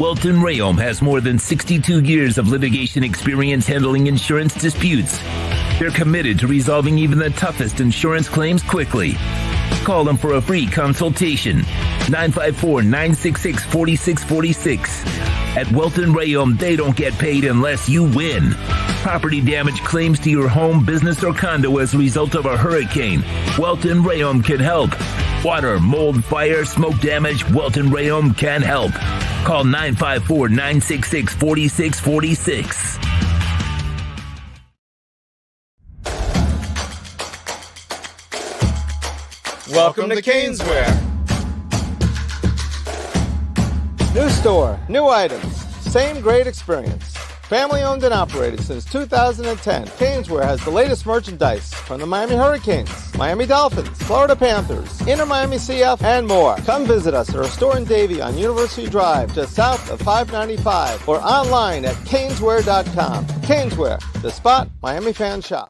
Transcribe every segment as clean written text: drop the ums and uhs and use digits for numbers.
Welton Rayom has more than 62 years of litigation experience handling insurance disputes. They're committed to resolving even the toughest insurance claims quickly. Call them for a free consultation. 954-966-4646. At Welton Rayom, they don't get paid unless you win. Property damage claims to your home, business, or condo as a result of a hurricane. Welton Rayom can help. Water, mold, fire, smoke damage, Welton Rayom can help. Call 954-966-4646. Welcome to Caneswear. New store, new items, same great experience. Family owned and operated since 2010, Caneswear has the latest merchandise from the Miami Hurricanes, Miami Dolphins, Florida Panthers, Inter Miami CF, and more. Come visit us at our store in Davie on University Drive, just south of 595, or online at caneswear.com. Caneswear, the spot Miami fans shop.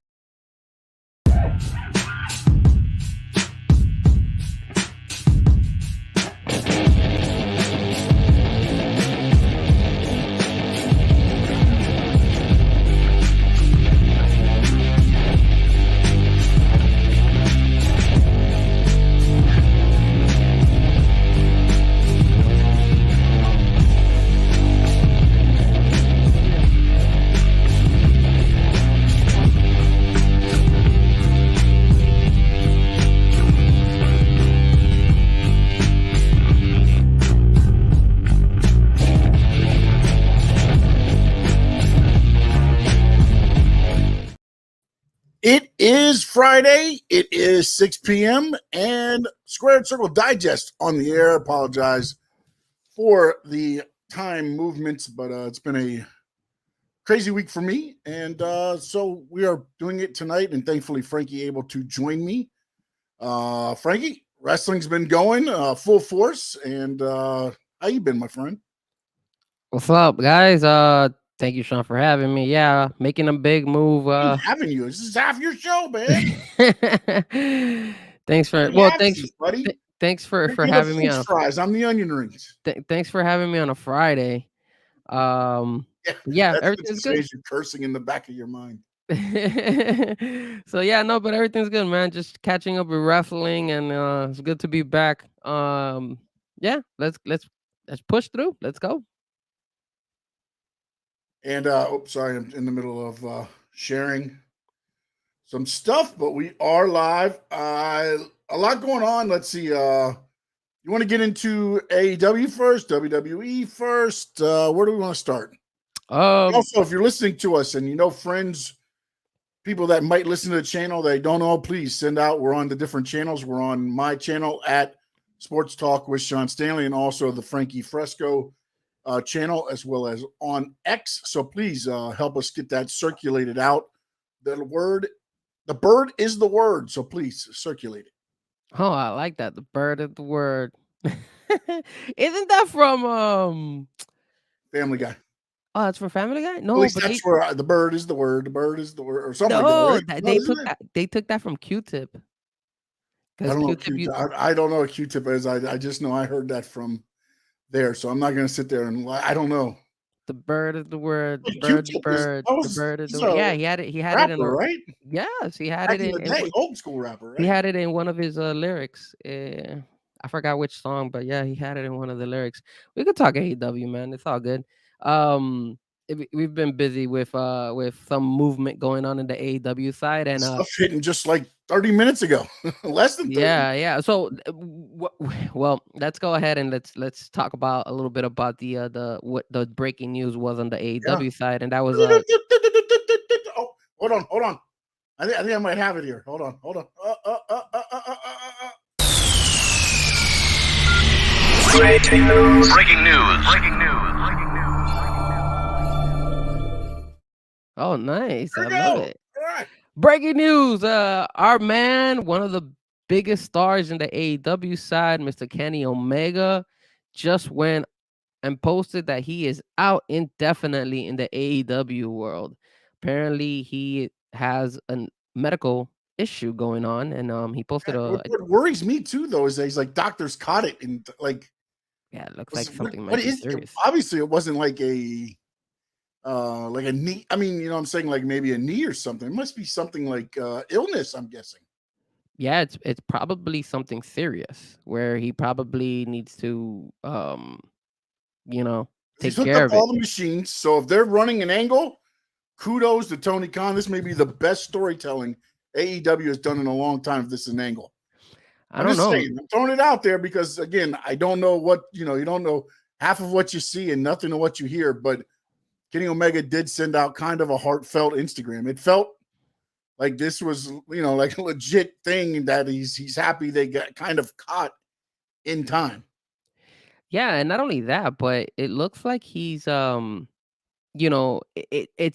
It is Friday. It is 6 p.m. and Squared Circle Digest on the air. Apologize for the time movements, but it's been a crazy week for me. And so we are doing it tonight, and thankfully Frankie able to join me. Frankie, wrestling's been going full force. And how you been, my friend? What's up, guys? Thank you, Sean, for having me. Yeah, making a big move. Having you. This is half your show, man. Thanks for buddy. Thanks for having me on. Fries. I'm the onion rings. Thanks for having me on a Friday. Yeah, everything's good. You're cursing in the back of your mind. So yeah, no, but everything's good, man. Just catching up with wrestling, and it's good to be back. Yeah, let's push through. Let's go. And sorry, I'm in the middle of sharing some stuff, but we are live. A lot going on. Let's see. You want to get into AEW first, WWE first? Where do we want to start? Also, if you're listening to us and you know friends, people that might listen to the channel they don't know, please send out. We're on the different channels. We're on my channel at Sports Talk with Sean Stanley, and also the Frankie Frezko channel, as well as on X. So please help us get that circulated out. The bird is the word. So please circulate it. Oh, I like that. The bird is the word. Isn't that from Family Guy? Oh, it's for Family Guy? No, at least but that's where the bird is the word. The bird is the word, or something no, like that. Right? they took that from Q-Tip. I don't know. I don't know what Q-Tip is. I just know I heard that from there, so I'm not going to sit there and I don't know. The bird is the word. The bird is the bird. The bird is the word. Yeah, he had it. He had rapper, it in right? Yes, he had Back it in the day, old school rapper. Right? He had it in one of his lyrics. I forgot which song, but yeah, he had it in one of the lyrics. We could talk AEW, man. It's all good. We've been busy with some movement going on in the AEW side, and stuff hitting just like 30 minutes ago, less than 30. Yeah. So, well, let's go ahead and let's talk about a little bit about what the breaking news was on the AEW side, and that was. Oh, hold on. I think I might have it here. Hold on. Breaking news. Oh, nice. I Go. love it. All right. Breaking news. Our man, one of the biggest stars in the AEW side, Mr. Kenny Omega, just went and posted that he is out indefinitely in the AEW world. Apparently, he has a medical issue going on, and he posted What worries me too, though, is that he's like doctors caught it, and like Yeah, it looks like something What might be is it? serious. Obviously, it wasn't like a knee. I mean, I'm saying like maybe a knee or something. It must be something like illness, I'm guessing. Yeah, it's probably something serious where he probably needs to you know, He's take hooked care up of it. all the machines. So if they're running an angle, kudos to Tony Khan. This may be the best storytelling AEW has done in a long time if this is an angle. I I'm don't just know. saying, I'm throwing it out there because again, I don't know what you don't know half of what you see and nothing of what you hear, but Kenny Omega did send out kind of a heartfelt Instagram. It felt like this was, like a legit thing that he's happy they got kind of caught in time. Yeah, and not only that, but it looks like he's it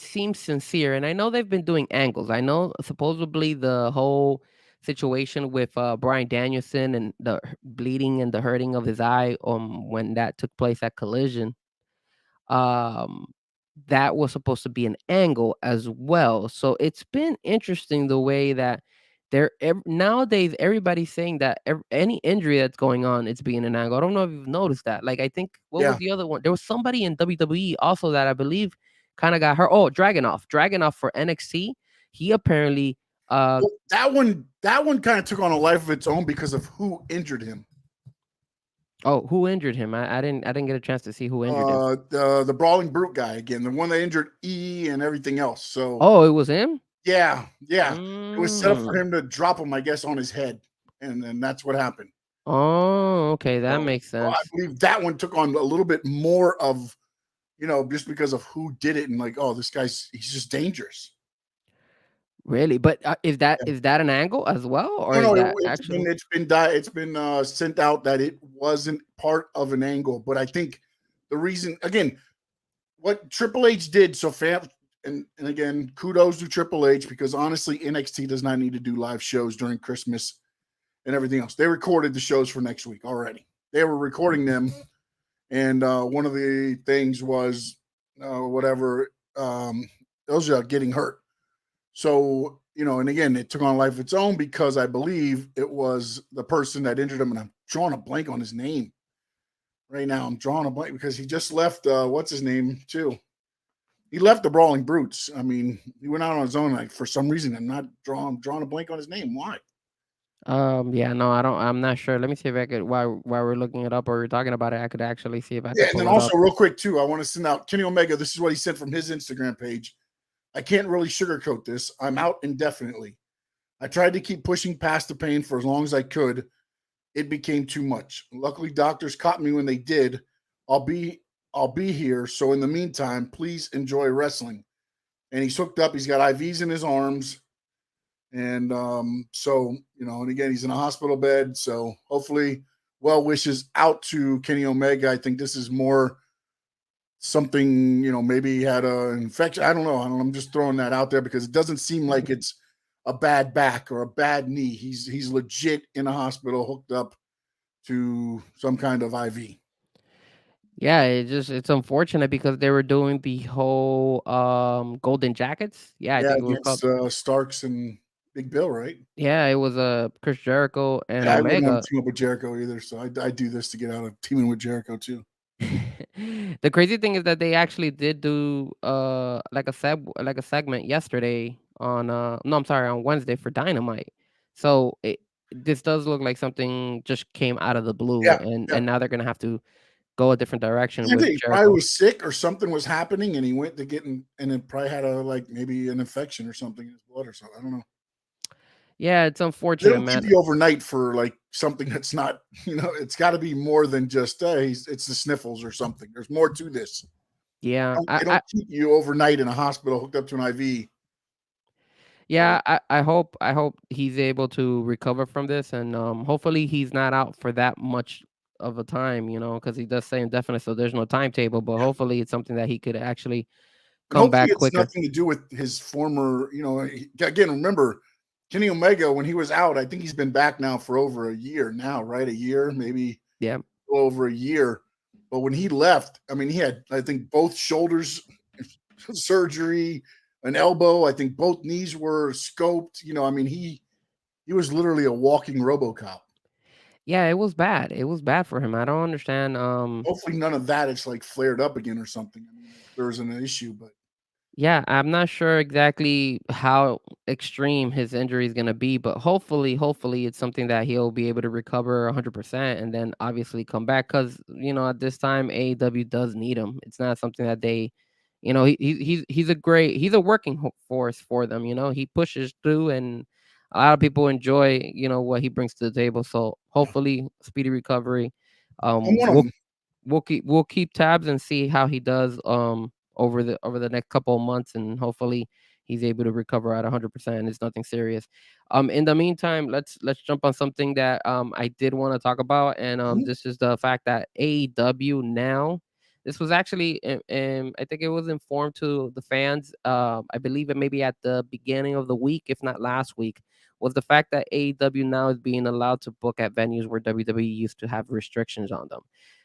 seems sincere, and I know they've been doing angles. I know supposedly the whole situation with Brian Danielson and the bleeding and the hurting of his eye when that took place at Collision, um that was supposed to be an angle as well. So it's been interesting the way that nowadays everybody's saying that any injury that's going on, it's being an angle. I don't know if you've noticed that. Like I think what was Yeah. the other one? There was somebody in WWE also that I believe kind of got hurt. Oh, Dragonoff for NXT. He apparently Well, that one kind of took on a life of its own because of who injured him. oh, who injured him? I didn't get a chance to see who injured him. The brawling brute guy again, the one that injured E and everything else. So Oh, it was him. yeah. It was set up for Mm. him to drop him, I guess, on his head, and then that's what happened. Oh, okay, that makes So I sense. believe that one took on a little bit more of, just because of who did it, and like, oh, he's just dangerous. Really? But, is that Yeah. is that an angle as well, or No, is no, that actually it's been sent out that it wasn't part of an angle, but I think the reason again, what Triple H did, so and again, kudos to Triple H because honestly, NXT does not need to do live shows during Christmas and everything else. They recorded the shows for next week already. They were recording them, and one of the things was whatever those are getting hurt. So, and again, it took on a life of its own because I believe it was the person that injured him, and I'm drawing a blank on his name right now. I'm drawing a blank because he just left. What's his name too? He left the Brawling Brutes. I mean, he went out on his own. Like for some reason, I'm drawing a blank on his name. Why? yeah, no, I'm not sure. Let me see if I could while we're looking it up or we're talking about it, I could actually see if I Yeah, could and then pull it up. also real quick too, I want to send out Kenny Omega. This is what he sent from his Instagram page. I can't really sugarcoat this. I'm out indefinitely. I tried to keep pushing past the pain for as long as I could. It became too much. Luckily, doctors caught me when they did. I'll be here. So in the meantime, please enjoy wrestling. And he's hooked up. He's got IVs in his arms. And so, and again, he's in a hospital bed. So hopefully, well wishes out to Kenny Omega. I think this is more something, maybe he had an infection. I don't know. I'm just throwing that out there because it doesn't seem like it's a bad back or a bad knee. He's legit in a hospital hooked up to some kind of IV. Yeah, it's unfortunate because they were doing the whole Golden Jackets. Yeah, I Yeah, think it was called. against Starks and Big Bill, right? Yeah, it was Chris Jericho and Yeah, I wouldn't want Omega. to team up with Jericho either, so I do this to get out of teaming with Jericho too. The crazy thing is that they actually did do like a segment yesterday on no, I'm sorry, on Wednesday for Dynamite. So this does look like something just came out of the blue, Yeah, and yeah. now they're gonna have to go a different direction I with think he probably Jericho. was sick or something was happening, and he went to get and it probably had maybe an infection or something in his blood or something. I don't know. Yeah, it's They unfortunate, don't keep man. you overnight for something that's not. It's got to be more than just it's the sniffles or something. There's more to this. Yeah, They don't keep you overnight in a hospital hooked up to an IV. yeah, I hope he's able to recover from this, and hopefully he's not out for that much of a time, because he does say indefinite, so there's no timetable. But hopefully it's something that he could actually And come hopefully back it's quicker. nothing to do with his former, again, remember Kenny Omega, when he was out, I think he's been back now for over a year now, right? A year, maybe Yeah. over a year. But when he left, I mean, he had, I think, both shoulders surgery, an elbow. I think both knees were scoped. I mean, he was literally a walking RoboCop. Yeah, it was bad. It was bad for him. I don't understand. Hopefully, none of that is like flared up again or something. I mean, if there's an issue, but Yeah, I'm not sure exactly how extreme his injury is gonna be, but hopefully it's something that he'll be able to recover 100% and then obviously come back. Cause at this time, AEW does need him. It's not something that they, he's a working force for them. He pushes through, and a lot of people enjoy what he brings to the table. So yeah, hopefully, speedy recovery. I'm one of We'll them. we'll keep tabs and see how he does over the next couple of months, and hopefully he's able to recover at 100% and it's nothing serious. In the meantime, let's jump on something that I did want to talk about, and Mhm. this is the fact that AEW now, this was actually I think it was informed to the fans, I believe it maybe at the beginning of the week, if not last week, was the fact that AEW now is being allowed to book at venues where WWE used to have restrictions on them.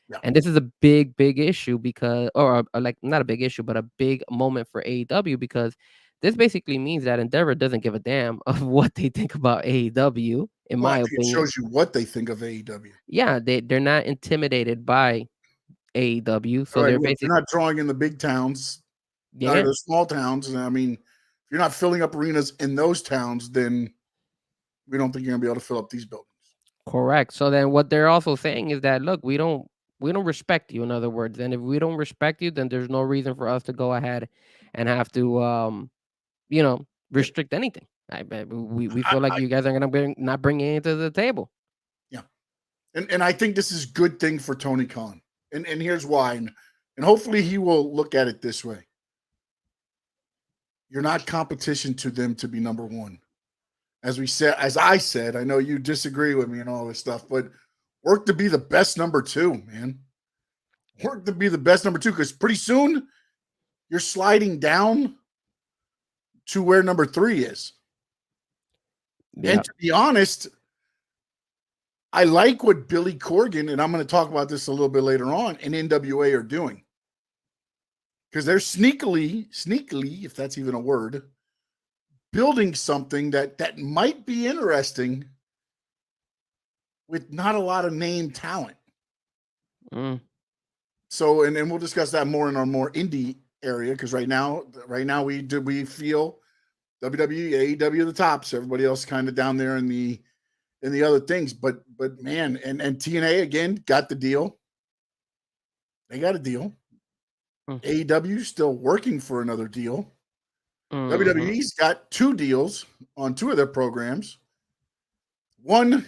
Yeah, And this is a big, big issue because, or like not a big issue, but a big moment for AEW, because this basically means that Endeavor doesn't give a damn of what they think about AEW, in well, I my think it opinion. shows you what they think of AEW. Yeah, they're not intimidated by AEW, All so right, they're look, basically, you're not drawing in the big towns or yeah, the small towns. And I mean, if you're not filling up arenas in those towns, then we don't think you're gonna be able to fill up these buildings. correct. So then what they're also saying is that, look, we don't respect you, in other words, and if we don't respect you, then there's no reason for us to go ahead and have to Yeah, restrict anything. We I, feel like I you guys are gonna not bring anything to the table. yeah, and I think this is a good thing for Tony Khan, and here's why, and hopefully he will look at it this way. You're not competition to them to be number one. As I said, I know you disagree with me and all this stuff, but work to be the best number two, man. Work to be the best number two, because pretty soon you're sliding down to where number three is. Yeah. And to be honest, I like what Billy Corgan, and I'm going to talk about this a little bit later on, and NWA are doing, because they're sneakily, if that's even a word, building something that might be interesting with not a lot of name talent. Mm. So, and we'll discuss that more in our more indie area, because right now we feel WWE, AEW the tops, everybody else kind of down there in the other things. But man, and TNA again got the deal. They got a deal. Mm. AEW still working for another deal. Mhm. WWE's got two deals on two of their programs. One,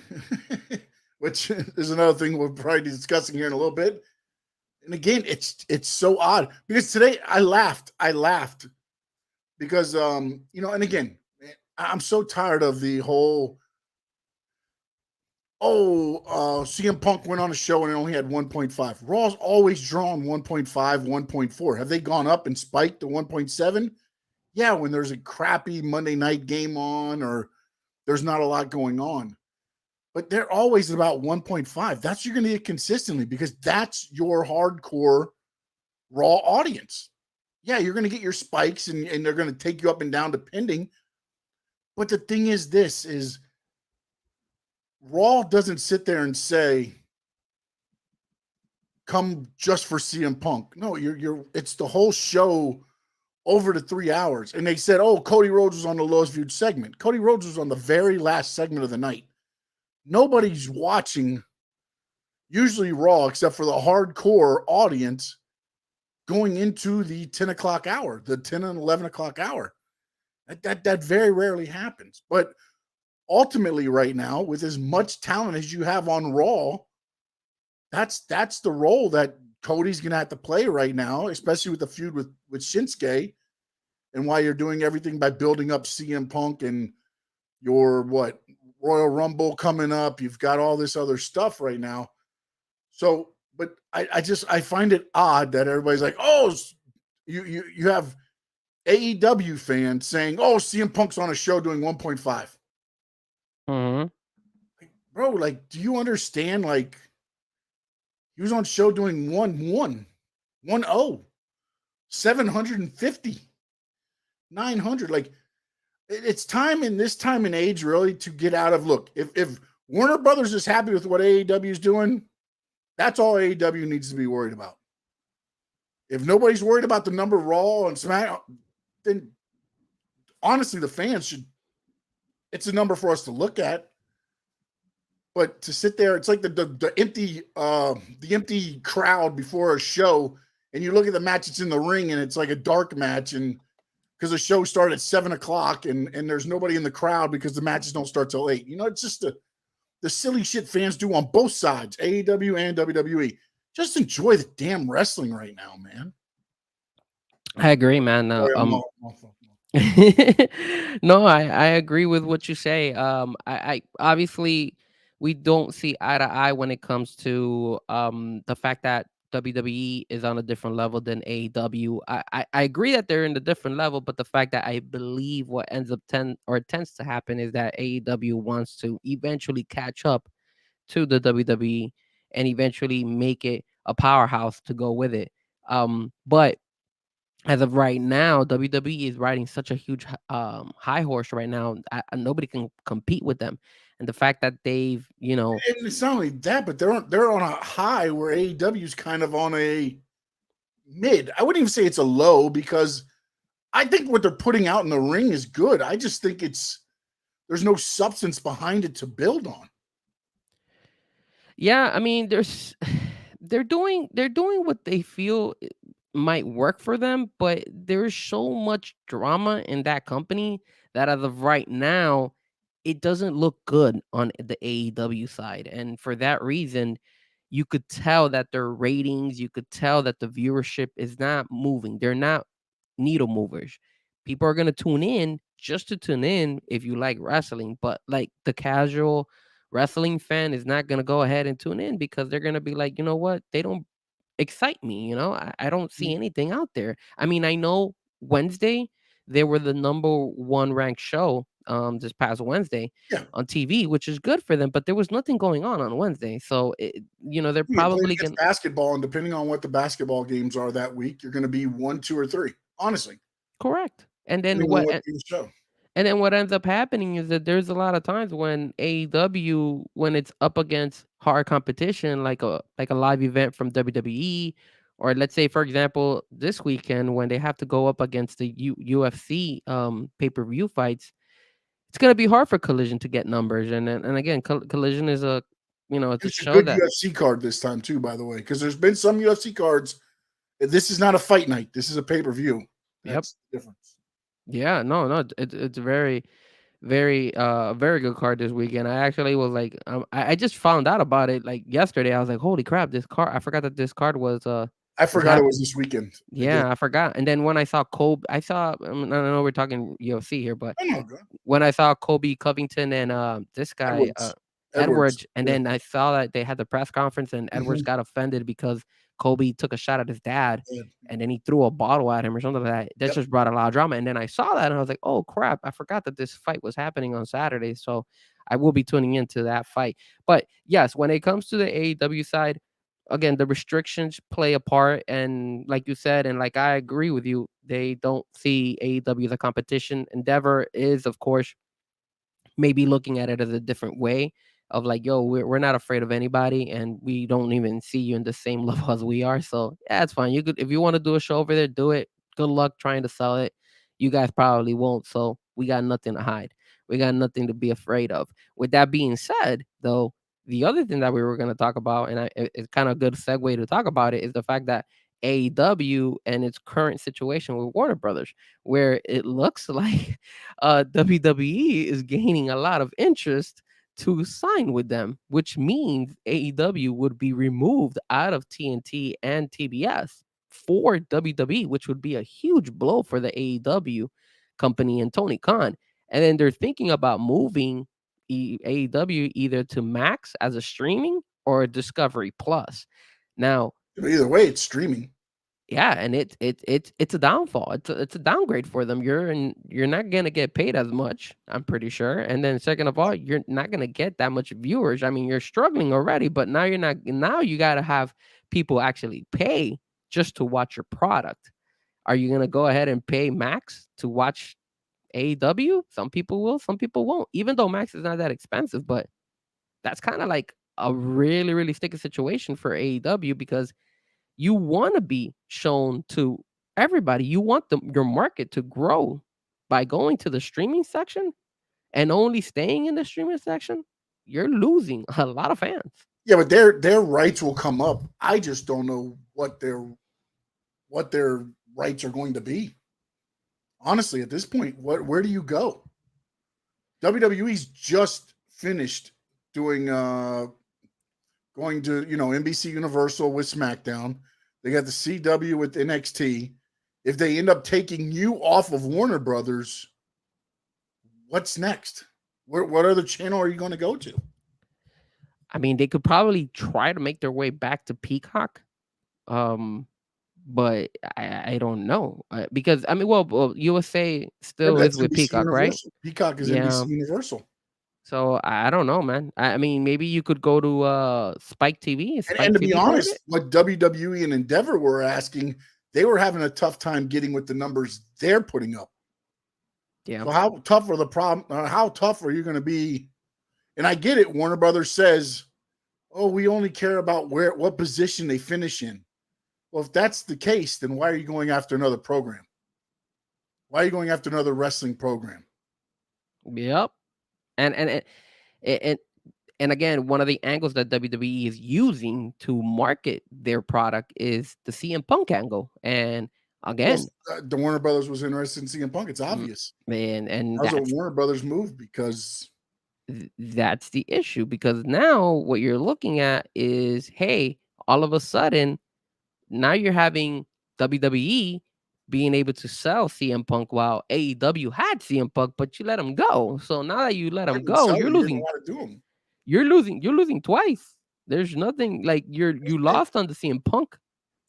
which is another thing we'll probably be discussing here in a little bit. And again, it's so odd, because today I laughed. Because and again, I'm so tired of the whole CM Punk went on a show and it only had 1.5. Raw's always drawn 1.5, 1.4. Have they gone up and spiked to 1.7? Yeah, when there's a crappy Monday night game on, or there's not a lot going on. But they're always about 1.5. That's you're going to get consistently, because that's your hardcore Raw audience. Yeah, you're going to get your spikes, and they're going to take you up and down depending. But the thing is, this is Raw doesn't sit there and say, come just for CM Punk. No, it's the whole show over the 3 hours. And they said, oh, Cody Rhodes was on the lowest viewed segment. Cody Rhodes was on the very last segment of the night. Nobody's watching usually Raw except for the hardcore audience going into the 10 o'clock hour, the 10 and 11 o'clock hour. That very rarely happens. But ultimately, right now, with as much talent as you have on Raw, that's the role that Cody's going to have to play right now, especially with the feud with Shinsuke, and why you're doing everything by building up CM Punk and your Royal Rumble coming up. You've got all this other stuff right now. So, but I find it odd that everybody's like, oh, you have AEW fans saying, oh, CM Punk's on a show doing 1.5. Mhm. Like, bro, like, do you understand? Like, he was on show doing 750, 900. Like, it's time in this time and age really to get out of, look, if Warner Brothers is happy with what AEW is doing. That's all AEW needs to be worried about. If nobody's worried about the number of Raw and SmackDown, then honestly, the fans should. It's a number for us to look at. But to sit there, it's like the empty crowd before a show, and you look at the match that's in the ring, and it's like a dark match, and because the show started at 7:00, and there's nobody in the crowd because the matches don't start till 8. It's just the silly shit fans do on both sides, AEW and WWE. Just enjoy the damn wrestling right now, man. I agree, man. No, I agree with what you say. I obviously we don't see eye to eye when it comes to the fact that WWE is on a different level than AEW. I agree that they're in a different level, but the fact that I believe what ends up tends to happen is that AEW wants to eventually catch up to the WWE and eventually make it a powerhouse to go with it. But as of right now, WWE is riding such a huge high horse right now. Nobody can compete with them, and the fact that they've, And it's not only that, but they're on a high where AEW is kind of on a mid. I wouldn't even say it's a low because I think what they're putting out in the ring is good. I just think there's no substance behind it to build on. Yeah, I mean, they're doing what they feel might work for them, but there's so much drama in that company that as of right now, it doesn't look good on the AEW side. And for that reason, you could tell that their ratings, you could tell that the viewership is not moving. They're not needle movers. People are going to tune in just to tune in if you like wrestling, but like the casual wrestling fan is not going to go ahead and tune in because they're going to be like, you know what? They don't excite me. I don't see anything out there. I mean, I know Wednesday they were the number one ranked show this past Wednesday on TV, which is good for them, but there was nothing going on Wednesday. So they're probably going basketball, and depending on what the basketball games are that week, you're going to be 1, 2, or 3. Honestly, correct. And then and then what ends up happening is that there's a lot of times when AEW, when it's up against hard competition, like a live event from WWE, or let's say, for example, this weekend when they have to go up against the UFC pay-per-view fights, it's gonna be hard for Collision to get numbers. And again, Collision is it's a show good UFC card this time too, by the way, because there's been some UFC cards. This is not a fight night. This is a pay-per-view. That's the difference. Yeah, no, it's very, very, very good card this weekend. I actually was like, I just found out about it like yesterday. I was like, holy crap, this card! I forgot that this card was. I forgot it was this weekend. Yeah, I forgot. And then when I saw Kobe, I don't know we're talking UFC here, but when I saw Kobe Covington and this guy Edwards, and then I saw that they had the press conference and Edwards got offended because Kobe took a shot at his dad and then he threw a bottle at him or something like that. That just brought a lot of drama. And then I saw that and I was like, oh crap, I forgot that this fight was happening on Saturday. So I will be tuning into that fight. But yes, when it comes to the AEW side, again, the restrictions play a part. And like you said, and like I agree with you, they don't see AEW as a competition. Endeavor is, of course, maybe looking at it as a different way of like, yo, we're not afraid of anybody and we don't even see you in the same level as we are. So yeah, it's fine. You could, if you want to do a show over there, do it. Good luck trying to sell it. You guys probably won't. So we got nothing to hide. We got nothing to be afraid of. With that being said, though, the other thing that we were going to talk about, and it's kind of a good segue to talk about it, is the fact that AEW and its current situation with Warner Brothers, where it looks like WWE is gaining a lot of interest to sign with them, which means AEW would be removed out of TNT and TBS for WWE, which would be a huge blow for the AEW company and Tony Khan. And then they're thinking about moving AEW either to Max as a streaming or Discovery Plus. Now, either way, it's streaming. Yeah, and it's a downfall. It's a downgrade for them. You're not gonna get paid as much, I'm pretty sure. And then second of all, you're not gonna get that much viewers. I mean, you're struggling already, but now you're not. Now you gotta have people actually pay just to watch your product. Are you gonna go ahead and pay Max to watch AEW? Some people will, some people won't. Even though Max is not that expensive, but that's kind of like a really, really sticky situation for AEW because you want to be shown to everybody. You want your market to grow by going to the streaming section and only staying in the streaming section. You're losing a lot of fans. Yeah, but their rights will come up. I just don't know what their rights are going to be. Honestly, at this point, where do you go? WWE's just finished doing going to NBC Universal with SmackDown. They got the CW with NXT. If they end up taking you off of Warner Brothers, what's next? What other channel are you going to go to? I mean, they could probably try to make their way back to Peacock, but I don't know because I mean, well, USA still is with NBC Peacock, Universal. right? Peacock is NBC Universal. So I don't know, man. I mean, maybe you could go to Spike TV. And to be honest, what WWE and Endeavor were asking, they were having a tough time getting with the numbers they're putting up. Yeah. So how tough are the problem? How tough are you going to be? And I get it. Warner Brothers says, "Oh, we only care about what position they finish in." Well, if that's the case, then why are you going after another program? Why are you going after another wrestling program? Yep. And again, one of the angles that WWE is using to market their product is the CM Punk angle. And again, the Warner Brothers was interested in CM Punk. It's obvious. Man, and that was a Warner Brothers move because that's the issue. Because now what you're looking at is, hey, all of a sudden, now you're having WWE being able to sell CM Punk while AEW had CM Punk, but you let him go. So now that you let him go, you're losing. You're losing twice. There's nothing like you lost on the CM Punk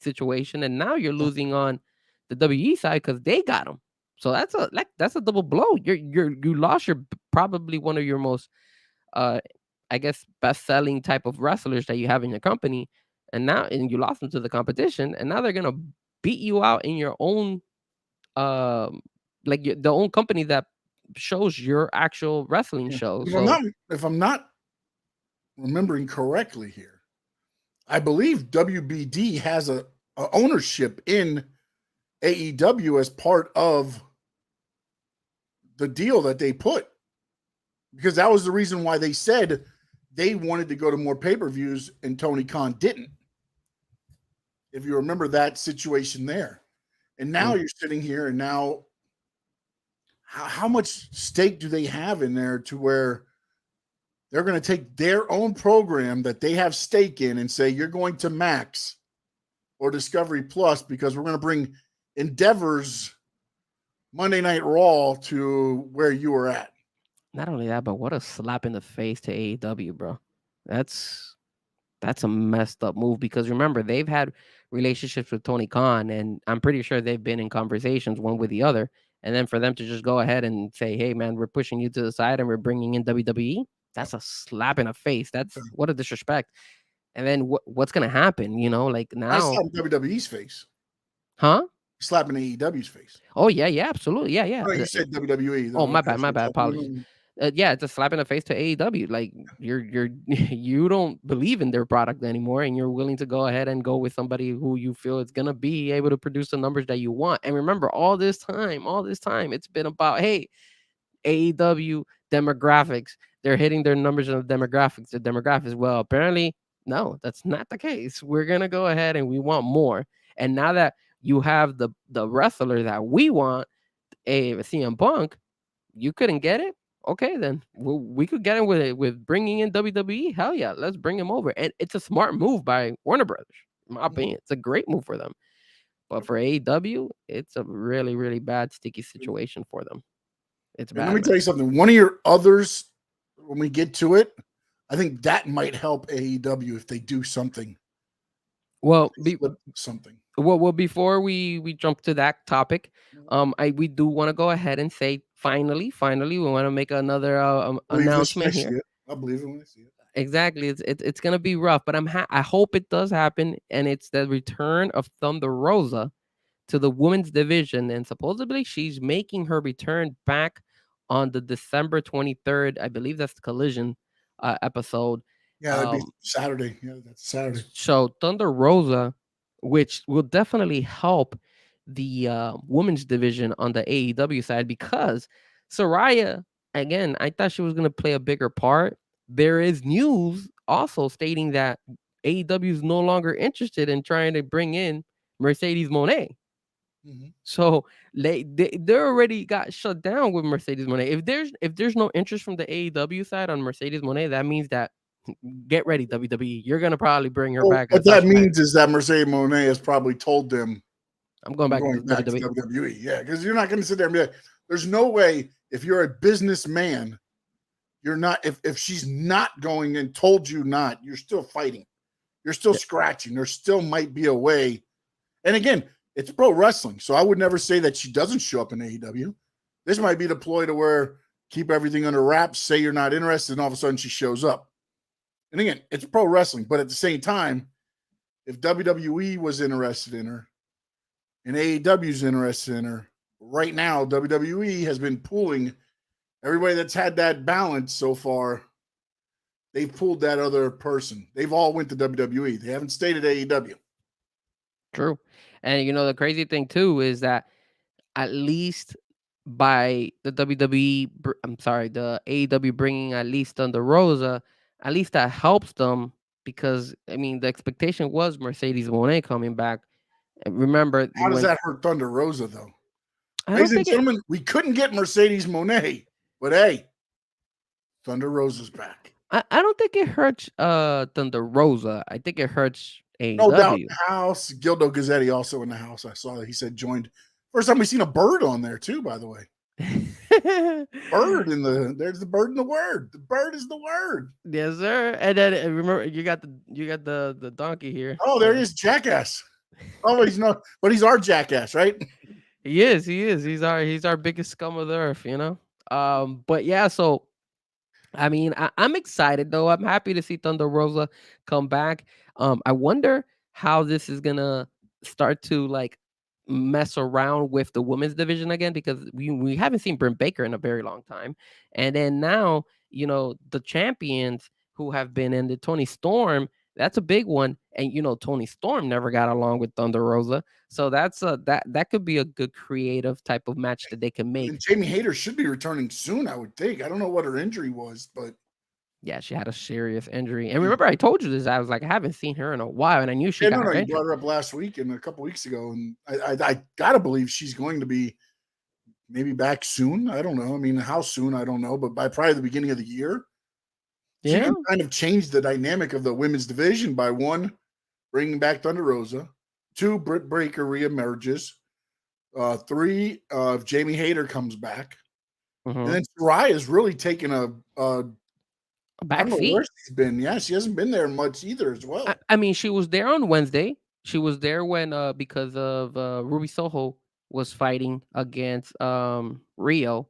situation, and now you're losing on the WE side because they got him. So that's a double blow. You lost your probably one of your most I guess best selling type of wrestlers that you have in your company, and you lost them to the competition, and now they're gonna beat you out in your own the own company that shows your actual wrestling show. If I'm not remembering correctly here, I believe WBD has a ownership in AEW as part of the deal that they put, because that was the reason why they said they wanted to go to more pay-per-views and Tony Khan didn't. If you remember that situation there. And now you're sitting here, and now how much stake do they have in there to where they're going to take their own program that they have stake in and say, you're going to Max or Discovery Plus because we're going to bring Endeavor's Monday Night Raw to where you were at. Not only that, but what a slap in the face to AEW, bro. That's a messed up move, because remember, they've had relationships with Tony Khan, and I'm pretty sure they've been in conversations one with the other. And then for them to just go ahead and say, hey, man, we're pushing you to the side and we're bringing in WWE, that's a slap in the face. That's what a disrespect. And then what's going to happen? Like now. That's slapping WWE's face. Huh? Slapping AEW's face. Oh, yeah, absolutely. Yeah. Oh, you said WWE. Oh, my bad. Apologies. Yeah, it's a slap in the face to AEW. Like you don't believe in their product anymore, and you're willing to go ahead and go with somebody who you feel is gonna be able to produce the numbers that you want. And remember, all this time, it's been about, hey, AEW demographics. They're hitting their numbers on the demographics. Well, apparently, no, that's not the case. We're gonna go ahead and we want more. And now that you have the wrestler that we want, a CM Punk, you couldn't get it. Okay, then we could get him with bringing in WWE. Hell yeah, let's bring him over. And it's a smart move by Warner Brothers. In my opinion, it's a great move for them. But for AEW, it's a really, really bad, sticky situation for them. It's bad. Let me tell you something. One of your others, when we get to it, I think that might help AEW if they do something. Well, something. Well, before we jump to that topic, we do want to go ahead and say finally, we want to make another announcement here. I believe it when I see it. Exactly, it's gonna be rough, but I hope it does happen, and it's the return of Thunder Rosa to the women's division, and supposedly she's making her return back on the December 23rd. I believe that's the Collision episode. Yeah, that'd be Saturday. Yeah, that's Saturday. So Thunder Rosa, which will definitely help the women's division on the AEW side, because Saraya, again, I thought she was going to play a bigger part. There is news also stating that AEW is no longer interested in trying to bring in Mercedes Moné. Mm-hmm. So they already got shut down with Mercedes Moné. If there's no interest from the AEW side on Mercedes Moné, that means that, get ready, WWE, you're gonna probably bring her back. What that means is that Mercedes Moné has probably told them, I'm going back to WWE. WWE. Yeah, because you're not going to sit there and be like, there's no way, if you're a businessman, you're not, if she's not going and told you not, you're still fighting. You're still scratching. There still might be a way. And again, it's pro wrestling, so I would never say that she doesn't show up in AEW. This might be the ploy to where keep everything under wraps, say you're not interested, and all of a sudden she shows up. And again, it's pro wrestling, but at the same time, if WWE was interested in her and AEW is interested in her, right now WWE has been pulling everybody that's had that balance so far. They've pulled that other person. They've all went to WWE. They haven't stayed at AEW. True. And the crazy thing too is that at least by the the AEW bringing at least Thunder Rosa, at least that helps them, because I mean the expectation was Mercedes Moné coming back. And remember, how does that hurt Thunder Rosa though? Ladies and gentlemen, we couldn't get Mercedes Moné, but hey, Thunder Rosa's back. I don't think it hurts Thunder Rosa. I think it hurts AEW. No doubt. House Gildo Gazzetti also in the house. I saw that he said joined. First time we've seen a bird on there too, by the way. There's the bird in the word. The bird is the word. Yes, sir. And then remember, you got the donkey here. Oh, there he is, Jackass. Oh, but he's our Jackass, right? He is. He's our biggest scum of the earth, But yeah, so I mean, I'm excited though. I'm happy to see Thunder Rosa come back. I wonder how this is gonna start to like mess around with the women's division again, because we haven't seen Britt Baker in a very long time. And then now, the champions who have been in the Toni Storm, that's a big one. And Toni Storm never got along with Thunder Rosa. So that's that could be a good creative type of match that they can make. And Jamie Hayter should be returning soon, I would think. I don't know what her injury was, but yeah, she had a serious injury. And remember, I told you this. I was like, I haven't seen her in a while, and I knew she got you brought her up last week and a couple weeks ago, and I gotta believe she's going to be maybe back soon. I don't know. I mean, how soon? I don't know, but by probably the beginning of the year. She can kind of change the dynamic of the women's division by one, bringing back Thunder Rosa, two, Britt Baker reemerges, three, if Jamie Hayter comes back, and then Saraya's really taken a back seat. Where she's been. Yeah, she hasn't been there much either as well. I mean, she was there on Wednesday. She was there when because of Ruby Soho was fighting against Rio,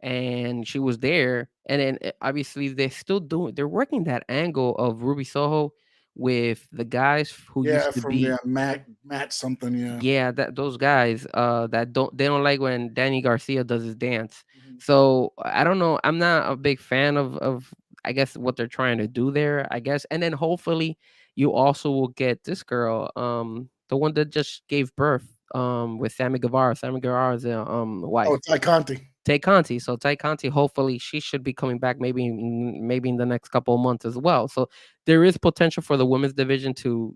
and she was there. And then obviously they're working that angle of Ruby Soho with the guys who used to be Matt something. Yeah, those guys that don't like when Danny Garcia does his dance. So I don't know. I'm not a big fan of I guess what they're trying to do there, I guess. And then hopefully you also will get this girl, the one that just gave birth, with Sammy Guevara. Sammy Guevara's wife. Oh, Tay Conti. Tay Conti. So Tay Conti, hopefully she should be coming back maybe in the next couple of months as well. So there is potential for the women's division to,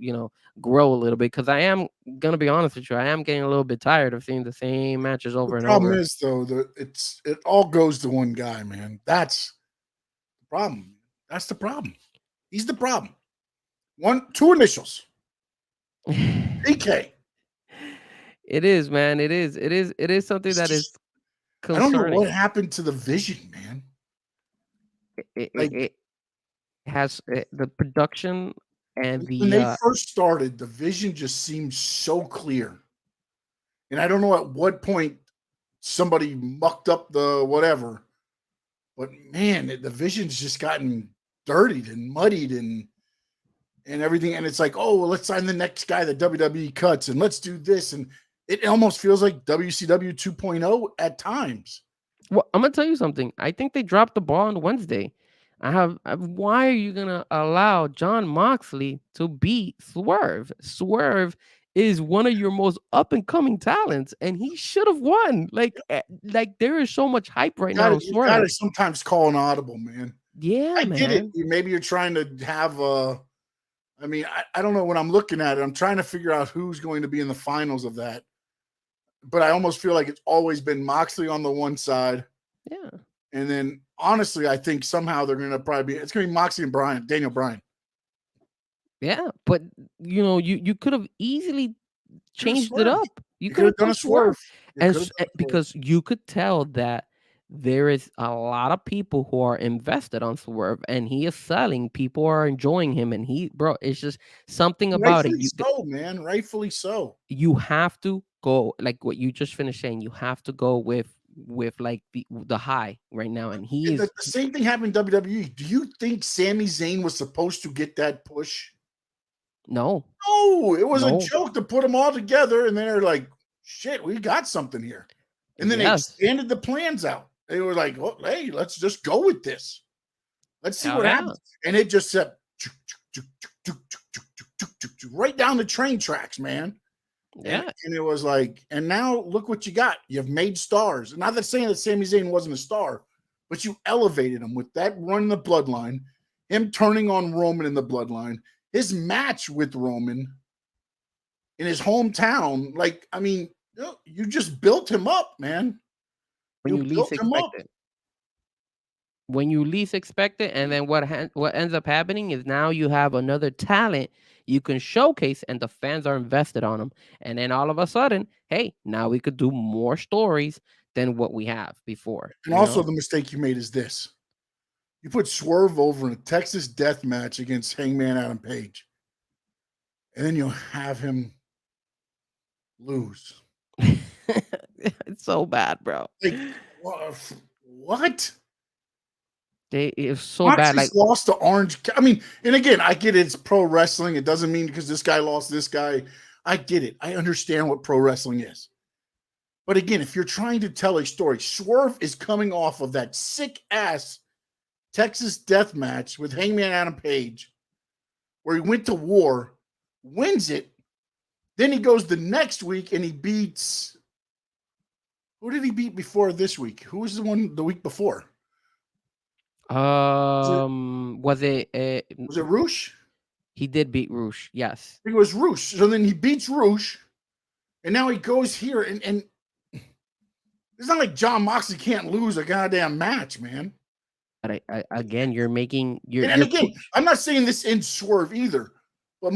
grow a little bit, because I am gonna be honest with you, I am getting a little bit tired of seeing the same matches over and over. The problem is though, it all goes to one guy, man. That's the problem. That's the problem. He's the problem. Two initials. PK. It is, man. It is something that is concerning. I don't know what happened to the vision, man. It has the production and when they first started, the vision just seemed so clear. And I don't know at what point somebody mucked up the whatever, but man, the vision's just gotten dirtied and muddied and everything. And it's like, oh, well, let's sign the next guy that WWE cuts and let's do this. And it almost feels like WCW 2.0 at times. Well, I'm going to tell you something. I think they dropped the ball on Wednesday. Why are you gonna allow John Moxley to beat Swerve? Swerve is one of your most up and coming talents, and he should have won. Like there is so much hype right now on You gotta Swerve. sometimes call an audible, man. Yeah, I get it. man. Maybe you're trying to have I mean, I don't know when I'm looking at it. I'm trying to figure out who's going to be in the finals of that. But I almost feel like it's always been Moxley on the one side. Yeah. And then honestly, I think somehow they're gonna probably it's gonna be Moxley and Daniel Bryan. Yeah, but you could have easily changed it up. You You could could have have done done a swerve. because you could tell that there is a lot of people who are invested on Swerve, and he is selling. People are enjoying him, and bro, it's just something about it. Rightfully so, man. Rightfully so. You have to go like what you just finished saying. You have to go with like the high right now, and he is The same thing happened in WWE. Do you think Sami Zayn was supposed to get that push? no, No, it was a no, joke to put them all together, and then they're like, "Shit, we got something here." And then they yes, expanded the plans out. They were like, "Well, hey, let's just go with this. Let's see hell what yeah, happens." And it just said right down the train tracks, man. yeah, And it was like, and now look what you got. You've made stars. Not that saying that Sami Zayn wasn't a star, but you elevated him with that run in the bloodline, him turning on Roman in the bloodline, his match with Roman in his hometown. Like, I mean, you just built him up, man. when You you least built him up. expect it. When you least expect it, and then what ends up happening is now you have another talent you can showcase, and the fans are invested on them. And then all of a sudden, hey, now we could do more stories than what we have before. And also, the mistake you made is this: you put Swerve over in a Texas death match against Hangman Adam Page, and then you'll have him lose. It's so bad, bro. Like, what? It's so bad. Moxley's Like, lost to Orange. I mean, and again, I get it, it's pro wrestling. It doesn't mean because this guy lost this guy. I get it. I understand what pro wrestling is. But again, if you're trying to tell a story, Swerve is coming off of that sick ass Texas death match with Hangman Adam Page, where he went to war, wins it. Then he goes the next week and he beats. Who did he beat before this week? Who was the one the week before? was it? Was it Roosh? He did beat Roosh. Yes. I think it was Roosh. So then he beats Roosh, and now he goes here, and it's not like John Moxley can't lose a goddamn match, man. But again, you're making And again, I'm not saying this in Swerve either, but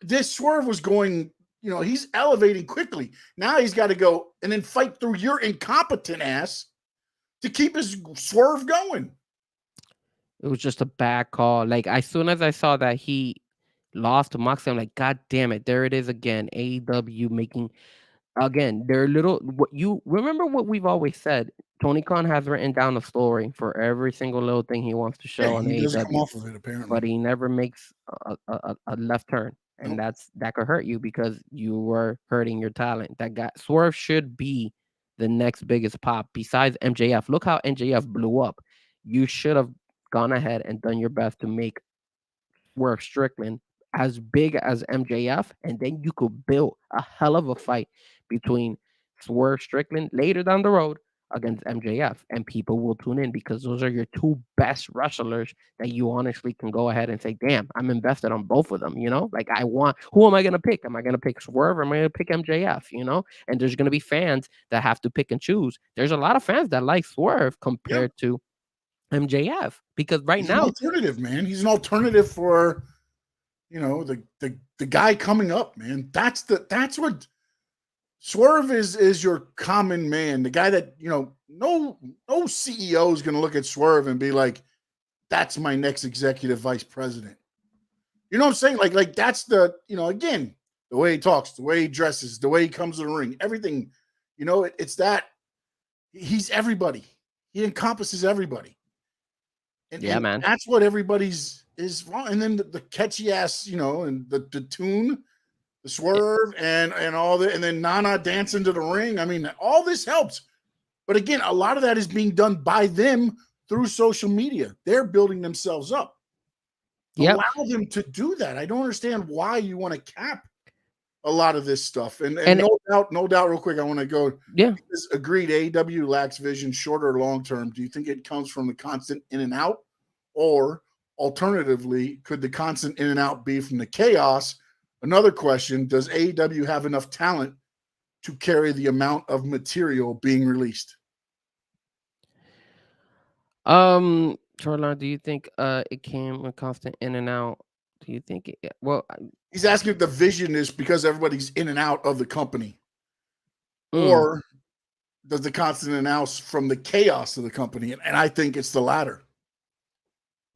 this Swerve was going, he's elevating quickly. Now he's got to go and then fight through your incompetent ass to keep his Swerve going. It was just a bad call. Like, as soon as I saw that he lost to Moxley, I'm like, God damn it, there it is again. AEW making again. They're what you remember what we've always said. Tony Khan has written down a story for every single little thing he wants to show on he doesn't AEW, come off of it apparently, but he never makes a left turn, and that could hurt you because you were hurting your talent. That guy Swerve should be the next biggest pop besides MJF. Look how MJF blew up. You should have gone ahead and done your best to make Swerve Strickland as big as MJF, and then you could build a hell of a fight between Swerve Strickland later down the road against MJF, and people will tune in because those are your two best wrestlers that you honestly can go ahead and say, damn, I'm invested on both of them, Like, who am I going to pick? Am I going to pick Swerve or am I going to pick MJF, And there's going to be fans that have to pick and choose. There's a lot of fans that like Swerve compared to MJF because he's an alternative, man. He's an alternative for the guy coming up, man. That's what Swerve is your common man, the guy that no CEO is going to look at Swerve and be like, that's my next executive vice president. You know what I'm saying? Like that's the again, the way he talks, the way he dresses, the way he comes to the ring, everything. It's that he's everybody. He encompasses everybody. And man, that's what everybody's is wrong. And then the catchy ass, and the tune, the Swerve, and all that, and then Nana dancing to the ring. I mean, all this helps. But again, a lot of that is being done by them through social media. They're building themselves up. Yep. Allow them to do that. I don't understand why you want to cap a lot of this stuff. And And no doubt, real quick, I want to go. yeah, Agreed, AEW lacks vision, short or long term. Do you think it comes from the constant in and out? Or alternatively, could the constant in and out be from the chaos? Another question, does AEW have enough talent to carry the amount of material being released? Shoreline, do you think it came a constant in and out? Do you think it well He's asking if the vision is because everybody's in and out of the company, mm, or does the constant in and out from the chaos of the company? And I think it's the latter.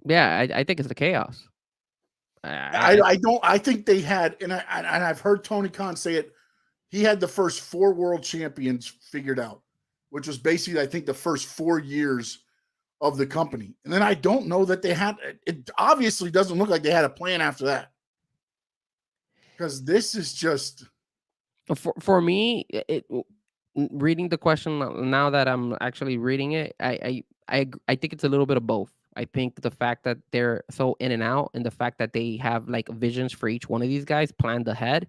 yeah, I think it's the chaos. I think they had, and I've heard Tony Khan say it. He had the first 4 world champions figured out, which was basically, I think, the first 4 years of the company. And then I don't know that they had, it obviously doesn't look like they had a plan after that. Because this is just, For me, reading the question now that I'm actually reading it, I think it's a little bit of both. I think the fact that they're so in and out, and the fact that they have like visions for each one of these guys planned ahead,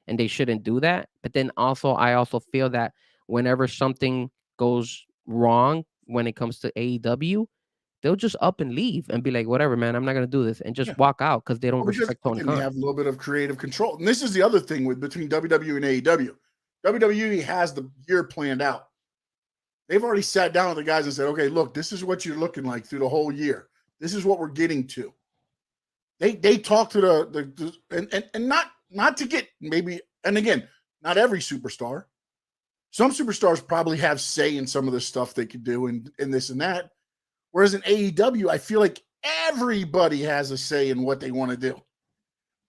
and they shouldn't do that. But then also, I also feel that whenever something goes wrong when it comes to AEW, they'll just up and leave and be like, whatever, man, I'm not gonna do this, and just yeah. walk out because they don't Because respect Tony again, Khan. they have a little bit of creative control. And this is the other thing with between WWE and AEW. WWE has the year planned out. They've already sat down with the guys and said, okay, look, this is what you're looking like through the whole year. This is what we're getting to. They talk to the and not to get maybe, and again, not every superstar. Some superstars probably have say in some of the stuff they could do and this and that. Whereas in AEW, I feel like everybody has a say in what they want to do.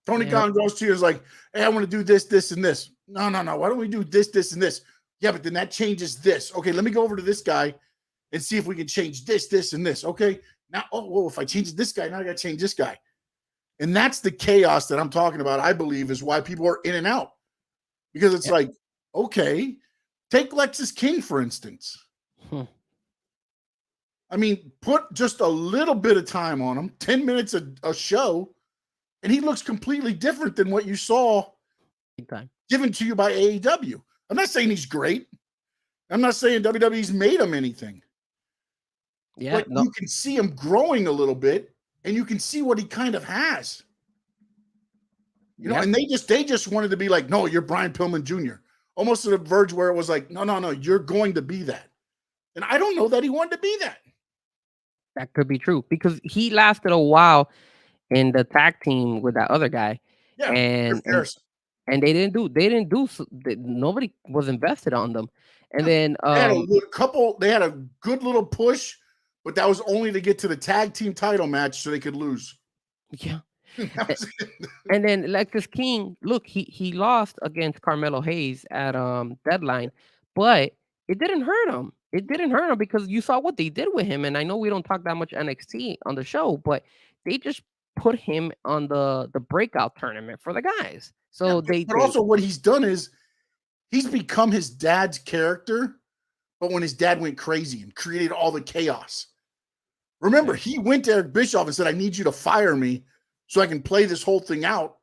Tony Khan goes to you and is like, hey, I want to do this, this, and this. No. Why don't we do this, this, and this? Yeah, but then that changes this. Okay, let me go over to this guy and see if we can change this, this, and this. Okay, now, if I change this guy, now I got to change this guy. And that's the chaos that I'm talking about, I believe, is why people are in and out. Because it's like, okay, take Lexus King, for instance. I mean, put just a little bit of time on him, 10 minutes a show, and he looks completely different than what you saw given to you by AEW. I'm not saying he's great. I'm not saying WWE's made him anything. Yeah, but you can see him growing a little bit, and you can see what he kind of has. You know, and they just wanted to be like, no, you're Brian Pillman Jr. Almost to the verge where it was like, no, you're going to be that. And I don't know that he wanted to be that. That could be true because he lasted a while in the tag team with that other guy, and they didn't do. Nobody was invested on them, and then they had a good little push, but that was only to get to the tag team title match so they could lose. Yeah. And then Lexus King, look, he lost against Carmelo Hayes at Deadline, but it didn't hurt him. It didn't hurt him because you saw what they did with him. And I know we don't talk that much NXT on the show, but they just put him on the breakout tournament for the guys. So but also what he's done is he's become his dad's character, but when his dad went crazy and created all the chaos. Remember, he went to Eric Bischoff and said, I need you to fire me so I can play this whole thing out.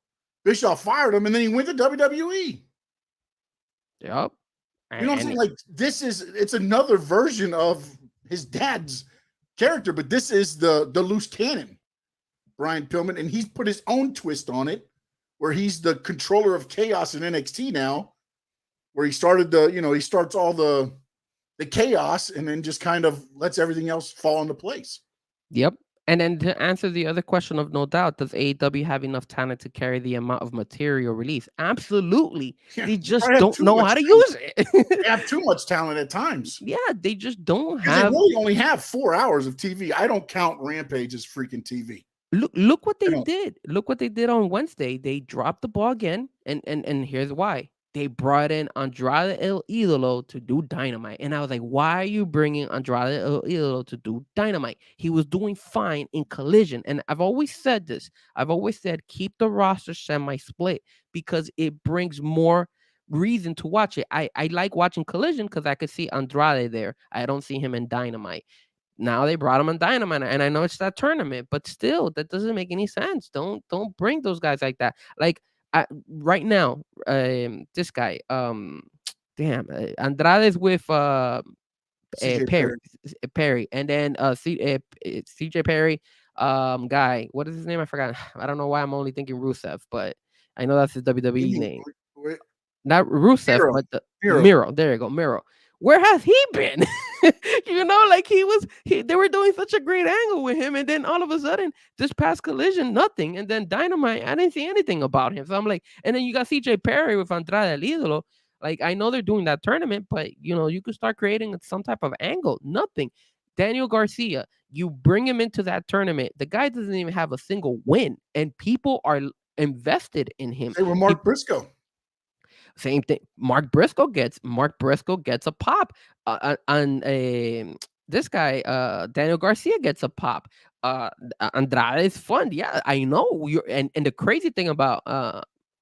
Bischoff fired him, and then he went to WWE. Yep. You know what I'm saying? Like, it's another version of his dad's character, but this is the loose cannon, Brian Pillman, and he's put his own twist on it, where he's the controller of chaos in NXT now, where he started he starts all the chaos and then just kind of lets everything else fall into place. Yep. And then to answer the other question of no doubt, does AEW have enough talent to carry the amount of material released? Absolutely. Yeah, they just don't know how to use it. They have too much talent at times. Yeah, they just don't have. They really only have 4 hours of TV. I don't count Rampage as freaking TV. Look what they did. Look what they did on Wednesday. They dropped the ball again, and here's why. They brought in Andrade El Idolo to do Dynamite. And I was like, why are you bringing Andrade El Idolo to do Dynamite? He was doing fine in Collision. And I've always said this. I've always said keep the roster semi-split because it brings more reason to watch it. I like watching Collision because I could see Andrade there. I don't see him in Dynamite. now they brought him on Dynamite, and I know it's that tournament, but still, that doesn't make any sense. Don't bring those guys like that. Like right now, this guy, damn, Andrade's with CJ Perry, Perry. Perry, and then CJ Perry, guy, what is his name? I forgot. I don't know why I'm only thinking Rusev, but I know that's his WWE name. Wait, Not Rusev, Miro. but the Miro. Miro. There you go, Miro. Where has he been? Like they were doing such a great angle with him, and then all of a sudden, this past Collision, nothing, and then Dynamite, I didn't see anything about him. So I'm like, and then you got CJ Perry with Andrade El Idolo. Like I know they're doing that tournament, but you could start creating some type of angle. Nothing. Daniel Garcia, you bring him into that tournament. The guy doesn't even have a single win, and people are invested in him. They were Mark Briscoe. Same thing. Mark Briscoe gets a pop, and this guy Daniel Garcia gets a pop. Andrade is fun. Yeah, I know. And the crazy thing about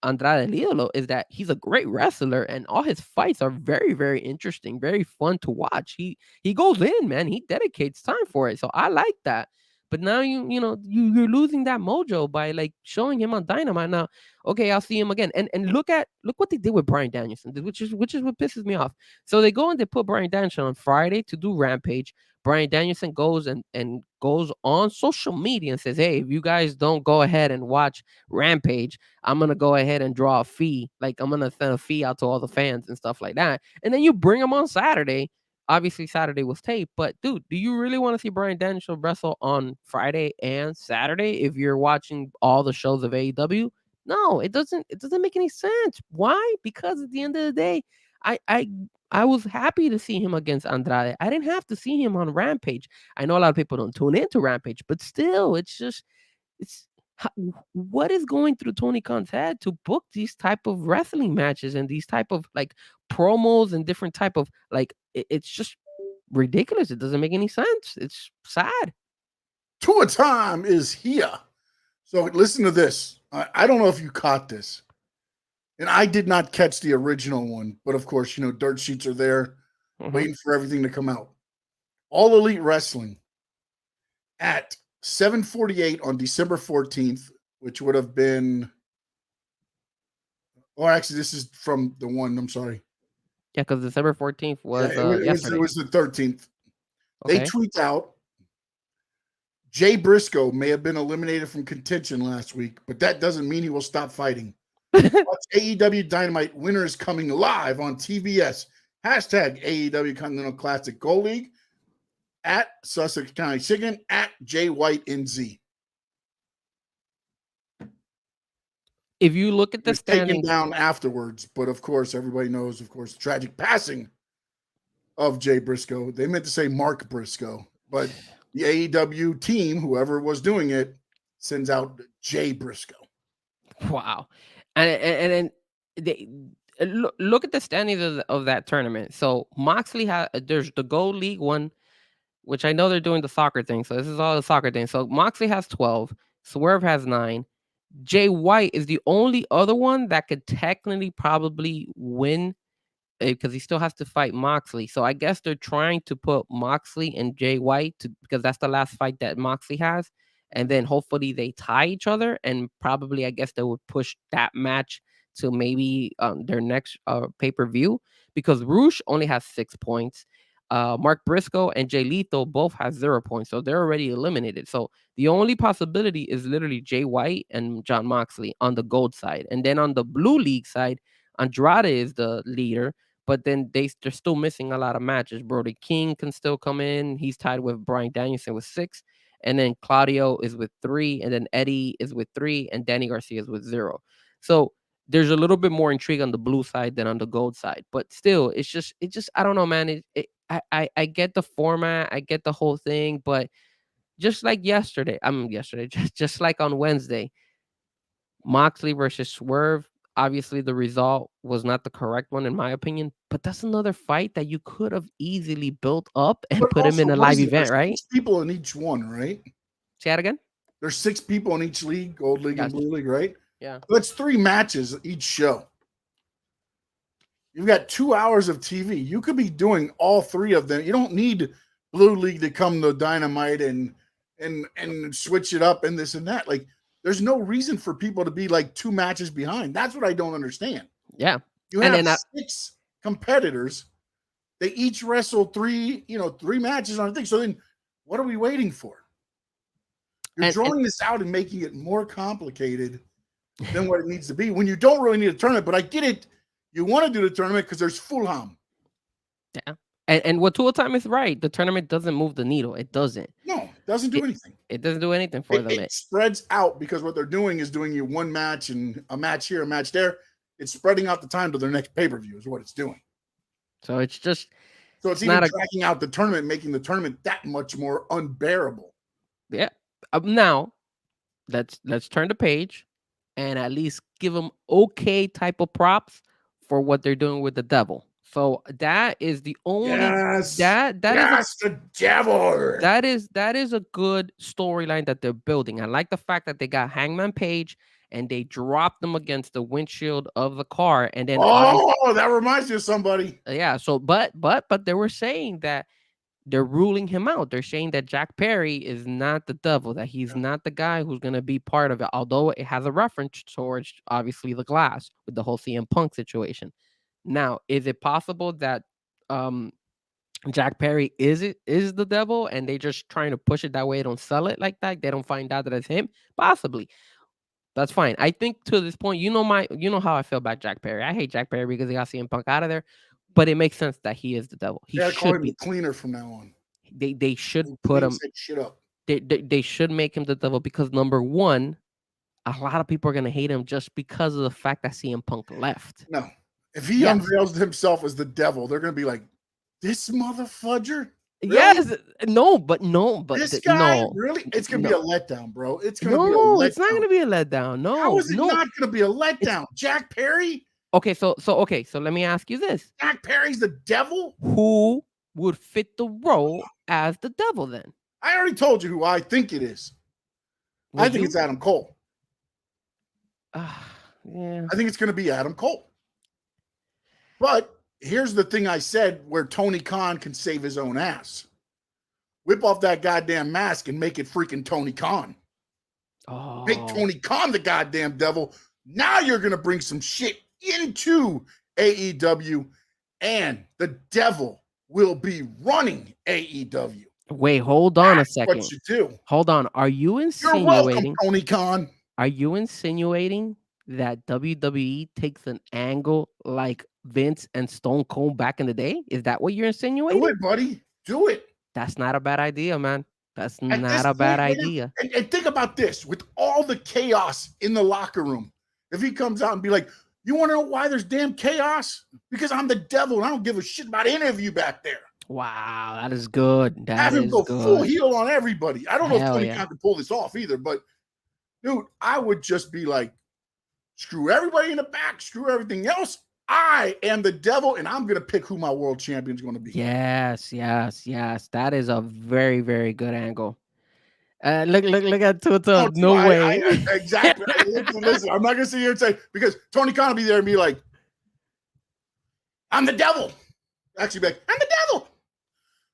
Andrade El Idolo is that he's a great wrestler, and all his fights are very, very interesting, very fun to watch. He goes in, man. He dedicates time for it, so I like that. But now you're losing that mojo by like showing him on Dynamite. Now, okay, I'll see him again. And look what they did with Bryan Danielson, which is what pisses me off. So they go and they put Bryan Danielson on Friday to do Rampage. Bryan Danielson goes and goes on social media and says, "Hey, if you guys don't go ahead and watch Rampage, I'm gonna go ahead and draw a fee. Like I'm gonna send a fee out to all the fans and stuff like that." And then you bring him on Saturday. Obviously, Saturday was taped, but dude, do you really want to see Bryan Danielson wrestle on Friday and Saturday if you're watching all the shows of AEW? No, it doesn't. It doesn't make any sense. Why? Because at the end of the day, I was happy to see him against Andrade. I didn't have to see him on Rampage. I know a lot of people don't tune into Rampage, but still, it's what is going through Tony Khan's head to book these type of wrestling matches and these type of like promos and different type of like it's just ridiculous. It doesn't make any sense. It's sad. Tour time is here. So listen to this. I don't know if you caught this. And I did not catch the original one, but of course, dirt sheets are there waiting for everything to come out. All Elite Wrestling at 7:48 on December 14th, which would have been, actually, this is from the one, I'm sorry. Yeah, because December 14th was yesterday. It was the 13th. Okay. They tweet out, Jay Briscoe may have been eliminated from contention last week, but that doesn't mean he will stop fighting. Watch AEW Dynamite winner is coming live on TBS. Hashtag AEW Continental Classic Gold League at Sussex County Signet at Jay White NZ. If you look at the standings, taken down afterwards, but of course, everybody knows, of course, the tragic passing of Jay Briscoe. They meant to say Mark Briscoe, but the AEW team, whoever was doing it, sends out Jay Briscoe. Wow. And then look at the standings of that tournament. So Moxley there's the Gold League one, which I know they're doing the soccer thing. So this is all the soccer thing. So Moxley has 12, Swerve has 9. Jay White is the only other one that could technically probably win because he still has to fight Moxley. So I guess they're trying to put Moxley and Jay White because that's the last fight that Moxley has. And then hopefully they tie each other, and probably I guess they would push that match to maybe their next pay-per-view because Roosh only has 6 points. Mark Briscoe and Jay Lethal both have 0 points, so they're already eliminated. So the only possibility is literally Jay White and John Moxley on the gold side. And then on the blue league side, Andrade is the leader, but then they're still missing a lot of matches. Brody King can still come in. He's tied with Bryan Danielson with 6. And then Claudio is with 3, and then Eddie is with 3, and Danny Garcia is with 0. So there's a little bit more intrigue on the blue side than on the gold side. But still, it's just I don't know, man. I get the format, I get the whole thing, but just like just like on Wednesday, Moxley versus Swerve. Obviously, the result was not the correct one, in my opinion. But that's another fight that you could have easily built up and put him in a live event, right? 6 people in each one, right? Say that again? There's 6 people in each league, Gold League and Blue League, right? Yeah. That's 3 matches each show. You've got 2 hours of TV. You could be doing all 3 of them. You don't need Blue League to come to Dynamite and switch it up and this and that. Like, there's no reason for people to be like 2 matches behind. That's what I don't understand. Yeah. You have 6 competitors. They each wrestle 3 matches on a thing. So then what are we waiting for? You're drawing this out and making it more complicated than what it needs to be when you don't really need a tournament. But I get it. You want to do the tournament because there's Fulham. Yeah. And what Tool Time is right. The tournament doesn't move the needle. It doesn't. No, it doesn't do anything. It doesn't do anything for them. It spreads out because what they're doing is doing you 1 match and a match here, a match there. It's spreading out the time to their next pay-per-view is what it's doing. So it's even tracking out the tournament, making the tournament that much more unbearable. Yeah. Now, let's turn the page and at least give them okay type of props for what they're doing with the devil. So that is the only yes, that yes, is the devil. That is a good storyline that they're building. I like the fact that they got Hangman Page and they dropped them against the windshield of the car, and then that reminds you of somebody. Yeah. So, but they were saying that they're ruling him out. They're saying that Jack Perry is not the devil, that he's not the guy who's going to be part of it. Although it has a reference towards obviously the Glass with the whole CM Punk situation. Now, is it possible that Jack Perry is the devil and they just trying to push it that way, don't sell it like that, they don't find out that it's him? Possibly. That's fine. I think to this point, you know how I feel about Jack Perry. I hate Jack Perry because he got CM Punk out of there, but it makes sense that he is the devil. He should be cleaner from now on. They should put him shit up. They should make him the devil because number one, a lot of people are gonna hate him just because of the fact that CM Punk left. No. If he unveils himself as the devil, they're going to be like, this motherfudger? Really? Yes. No, but this guy? no. Really? It's going to be a letdown, bro. It's going to be a No, letdown. it's not going to be a letdown. No. How is it not going to be a letdown? Jack Perry? Okay, so let me ask you this. Jack Perry's the devil? Who would fit the role as the devil then? I already told you who I think it is. I think it's Adam Cole. Yeah. I think it's going to be Adam Cole. But here's the thing I said where Tony Khan can save his own ass. Whip off that goddamn mask and make it freaking Tony Khan. Oh. Make Tony Khan the goddamn devil. Now you're going to bring some shit into AEW and the devil will be running AEW. Wait, hold on a second. What you do. Hold on. Are you insinuating? You're welcome, Tony Khan. Are you insinuating that WWE takes an angle like Vince and Stone Cold back in the day? Is that what you're insinuating? Do it, buddy. Do it. That's not a bad idea, man. That's not a bad idea. And think about this. With all the chaos in the locker room, if he comes out and be like, you want to know why there's damn chaos? Because I'm the devil and I don't give a shit about any of you back there. Wow, that is good. Have him go full heel on everybody. I don't know if Tony Khan can pull this off either, but dude, I would just be like, screw everybody in the back, screw everything else. I am the devil, and I'm going to pick who my world champion is going to be. Yes. That is a very, very good angle. Look at Tuto. No way. Exactly. Listen, I'm not going to sit here and say, because Tony Khan will be there and be like, I'm the devil. Actually, be like, I'm the devil.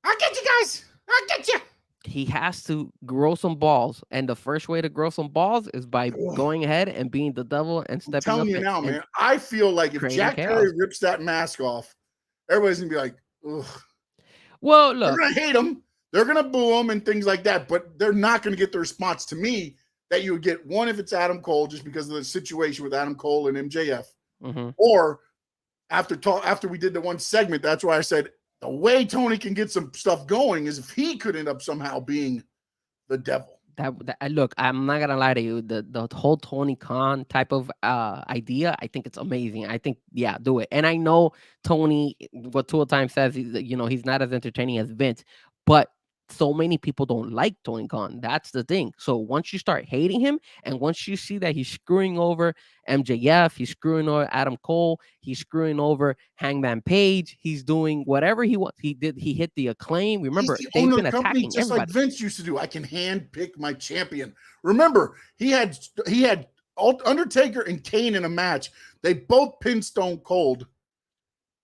I'll get you guys. I'll get you. He has to grow some balls, and the first way to grow some balls is by going ahead and being the devil and stepping up. I'm telling you now, man. I feel like if Jack Perry rips that mask off, everybody's gonna be like, ugh. Well, look, they're gonna hate him, they're gonna boo him and things like that, but they're not gonna get the response to me that you would get one if it's Adam Cole, just because of the situation with Adam Cole and MJF, or after we did the one segment, that's why I said the way Tony can get some stuff going is if he could end up somehow being the devil. Look, I'm not gonna lie to you. The whole Tony Khan type of idea, I think it's amazing. I think, yeah, do it. And I know Tony, what Tool Time says, he's not as entertaining as Vince, but so many people don't like Tony Khan. That's the thing. So once you start hating him, and once you see that he's screwing over MJF, he's screwing over Adam Cole, he's screwing over Hangman Page, he's doing whatever he wants. He hit the Acclaim. Remember, they've been attacking just everybody. Like Vince used to do. I can hand pick my champion. Remember, he had Undertaker and Kane in a match. They both pinned Stone Cold,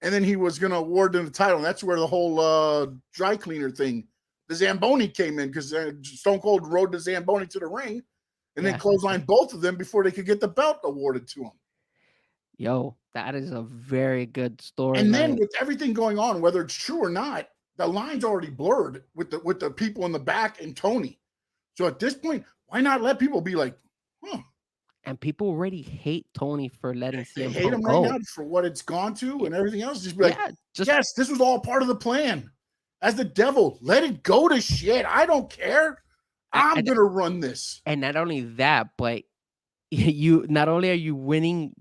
and then he was going to award them the title. And that's where the whole dry cleaner thing the Zamboni came in because Stone Cold rode the Zamboni to the ring and then Yeah. clotheslined both of them before they could get the belt awarded to them. Yo, that is a very good And then storyline. with everything going on, whether it's true or not, the line's already blurred with the people in the back and Tony. So at this point, why not let people be like, huh? And people already hate Tony for letting They CM hate Punk him go. right now for what it's gone to and everything else. Just be like, Yeah, just yes, this was all part of the plan. As the devil, let it go to shit. I don't care. I'm gonna run this. and not only that, but you not only are you winning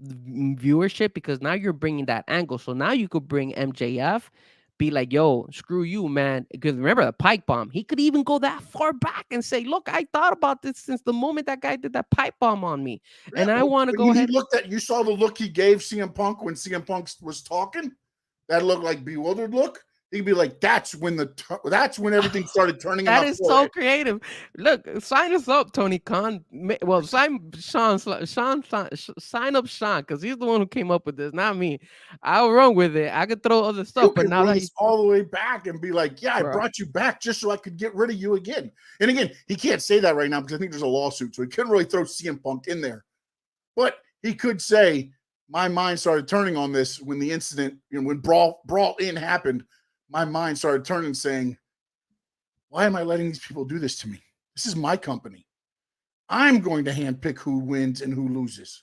viewership because now you're bringing that angle. So now you could bring MJF, be like, yo, screw you, man. Because remember the pipe bomb. He could even go that far back and say, look, I thought about this since the moment that guy did that pipe bomb on me. Yeah, And I want to go when ahead. he looked at, you saw the look he gave CM Punk when CM Punk was talking. That looked like bewildered look. He'd be like, that's when everything started turning. That is so creative. Look, sign us up, Tony Khan. Well, sign Sean, sign up Sean, because he's the one who came up with this, not me. I'll run with it. I could throw other stuff, but now that all the way back and be like, yeah, I brought you back just so I could get rid of you again. And again, he can't say that right now because I think there's a lawsuit, so he couldn't really throw CM Punk in there. But he could say, my mind started turning on this when the incident, when Brawl In happened. My mind started turning, saying, why am I letting these people do this to me? This is my company. I'm going to handpick who wins and who loses.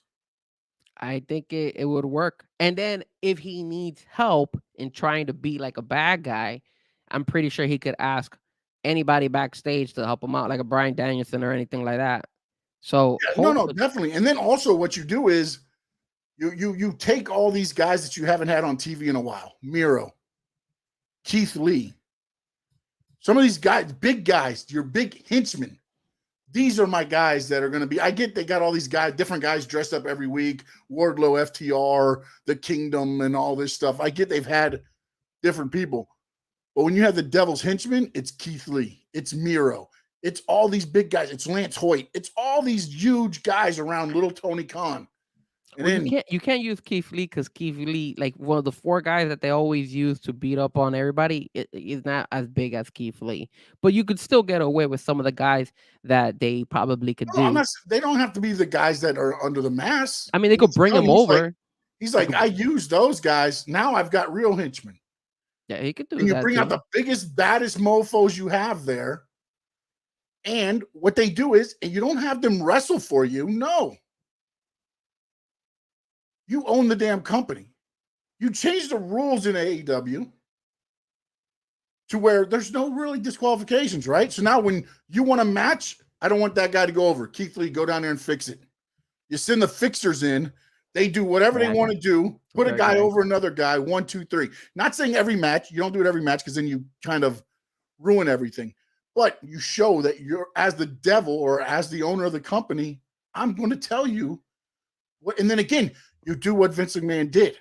I think it would work. And then if he needs help in trying to be like a bad guy, I'm pretty sure he could ask anybody backstage to help him out, like a Bryan Danielson or anything like that. So yeah, no, definitely. And then also what you do is you take all these guys that you haven't had on TV in a while, Miro, Keith Lee, some of these guys, big guys, your big henchmen. These are my guys that are going to be. I get they got all these guys, different guys dressed up every week. Wardlow, FTR, The Kingdom, and all this stuff. I get they've had different people. But when you have the Devil's Henchmen, it's Keith Lee. It's Miro. It's all these big guys. It's Lance Hoyt. It's all these huge guys around little Tony Khan. And well, then you can't use Keith Lee because Keith Lee, like one of the 4 guys that they always use to beat up on everybody, is not as big as Keith Lee. But you could still get away with some of the guys that they probably could do. They don't have to be the guys that are under the mask. I mean, they could bring them over. He's like, I use those guys. Now I've got real henchmen. Yeah, he could do and that. You bring out the biggest, baddest mofos you have there. And what they do is, and you don't have them wrestle for you. No. You own the damn company. You change the rules in AEW to where there's no really disqualifications, right? So now when you want a match, I don't want that guy to go over. Keith Lee, go down there and fix it. You send the fixers in. They do whatever they want to do. Put a guy over another guy. 1, 2, 3. Not saying every match. You don't do it every match because then you kind of ruin everything. But you show that you're, as the devil or as the owner of the company, I'm going to tell you what. And then again, you do what Vince McMahon did.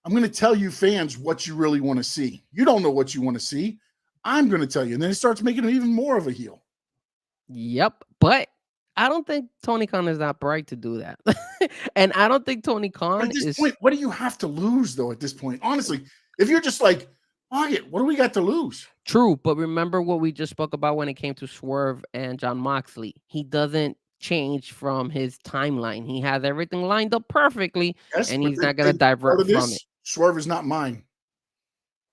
I'm going to tell you fans what you really want to see. You don't know what you want to see. I'm going to tell you. And then it starts making him even more of a heel. Yep. But I don't think Tony Khan is that bright to do that. And I don't think Tony Khan at this point, what do you have to lose, though, at this point? Honestly, if you're just like, what do we got to lose? True. But remember what we just spoke about when it came to Swerve and Jon Moxley. He doesn't change from his timeline. He has everything lined up perfectly, and he's not going to divert from it. Swerve is not mine.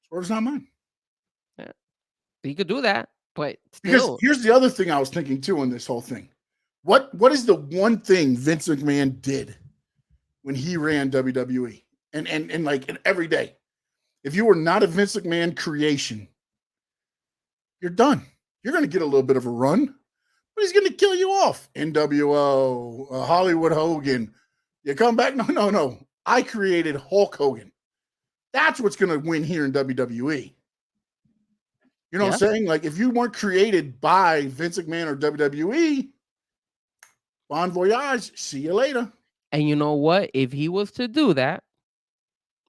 Swerve's not mine. Yeah. He could do that, but still. Because here's the other thing I was thinking too in this whole thing. What is the one thing Vince McMahon did when he ran WWE and like every day? If you were not a Vince McMahon creation, you're done. You're going to get a little bit of a run, but he's going to kill you off. NWO, Hollywood Hogan. You come back? No. I created Hulk Hogan. That's what's going to win here in WWE. You know what I'm saying? Like, if you weren't created by Vince McMahon or WWE, bon voyage, see you later. And you know what? If he was to do that,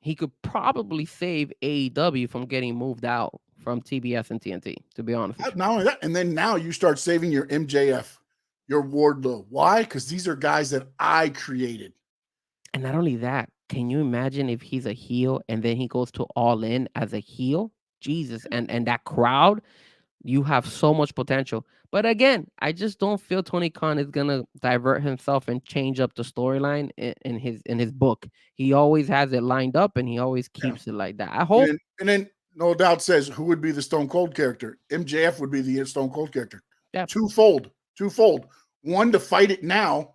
he could probably save AEW from getting moved out from TBS and TNT, to be honest with you. Not only that, and then now you start saving your MJF, your Wardlow. Why? Because these are guys that I created. And not only that, can you imagine if he's a heel and then he goes to All In as a heel? Jesus, and that crowd, You have so much potential. But again, I just don't feel Tony Khan is gonna divert himself and change up the storyline in his book. He always has it lined up and he always Yeah. keeps it like that. I hope. And then no doubt says who would be the Stone Cold character. MJF would be the Stone Cold character. Yeah. Twofold. One, to fight it now,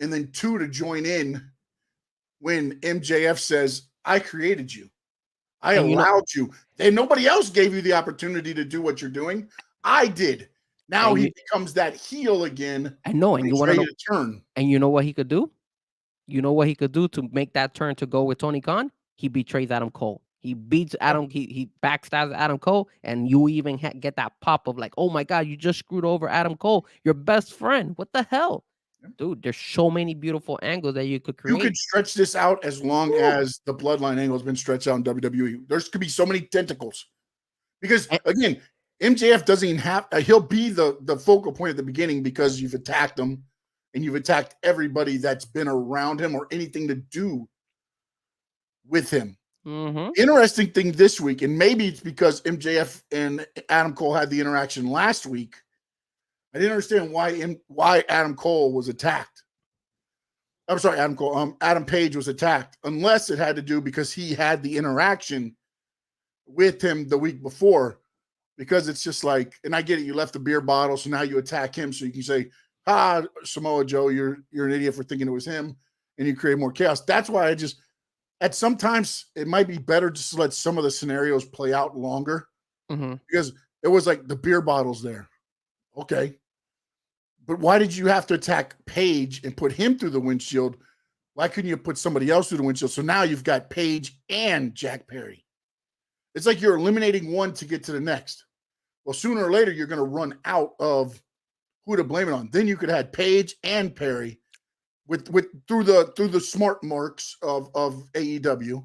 and then two, to join in when MJF says, I created you. I allowed you. And nobody else gave you the opportunity to do what you're doing. I did. Now he becomes that heel again. I know, and you want to turn. And you know what he could do? You know what he could do to make that turn to go with Tony Khan? He betrays Adam Cole. He beats Adam. He backstabs Adam Cole, and you even get that pop of like, oh my God, you just screwed over Adam Cole, your best friend. What the hell? Dude, there's so many beautiful angles that you could create. You could stretch this out as long as the bloodline angle has been stretched out in WWE. There's could be so many tentacles. Because again, MJF doesn't even have he'll be the focal point at the beginning because you've attacked him and you've attacked everybody that's been around him or anything to do with him. Mm-hmm. Interesting thing this week, and maybe it's because MJF and Adam Cole had the interaction last week. I didn't understand why Adam Cole was attacked. I'm sorry, Adam Cole. Adam Page was attacked, unless it had to do because he had the interaction with him the week before. Because it's just like, and I get it, you left the beer bottle, so now you attack him, so you can say, Samoa Joe, you're an idiot for thinking it was him, and you create more chaos. That's why sometimes it might be better just to let some of the scenarios play out longer, because it was like the beer bottle's there. Okay. But why did you have to attack Page and put him through the windshield? Why couldn't you put somebody else through the windshield? So now you've got Page and Jack Perry. It's like you're eliminating one to get to the next. Well, sooner or later, you're going to run out of who to blame it on. Then you could have Page and Perry through the smart marks of AEW.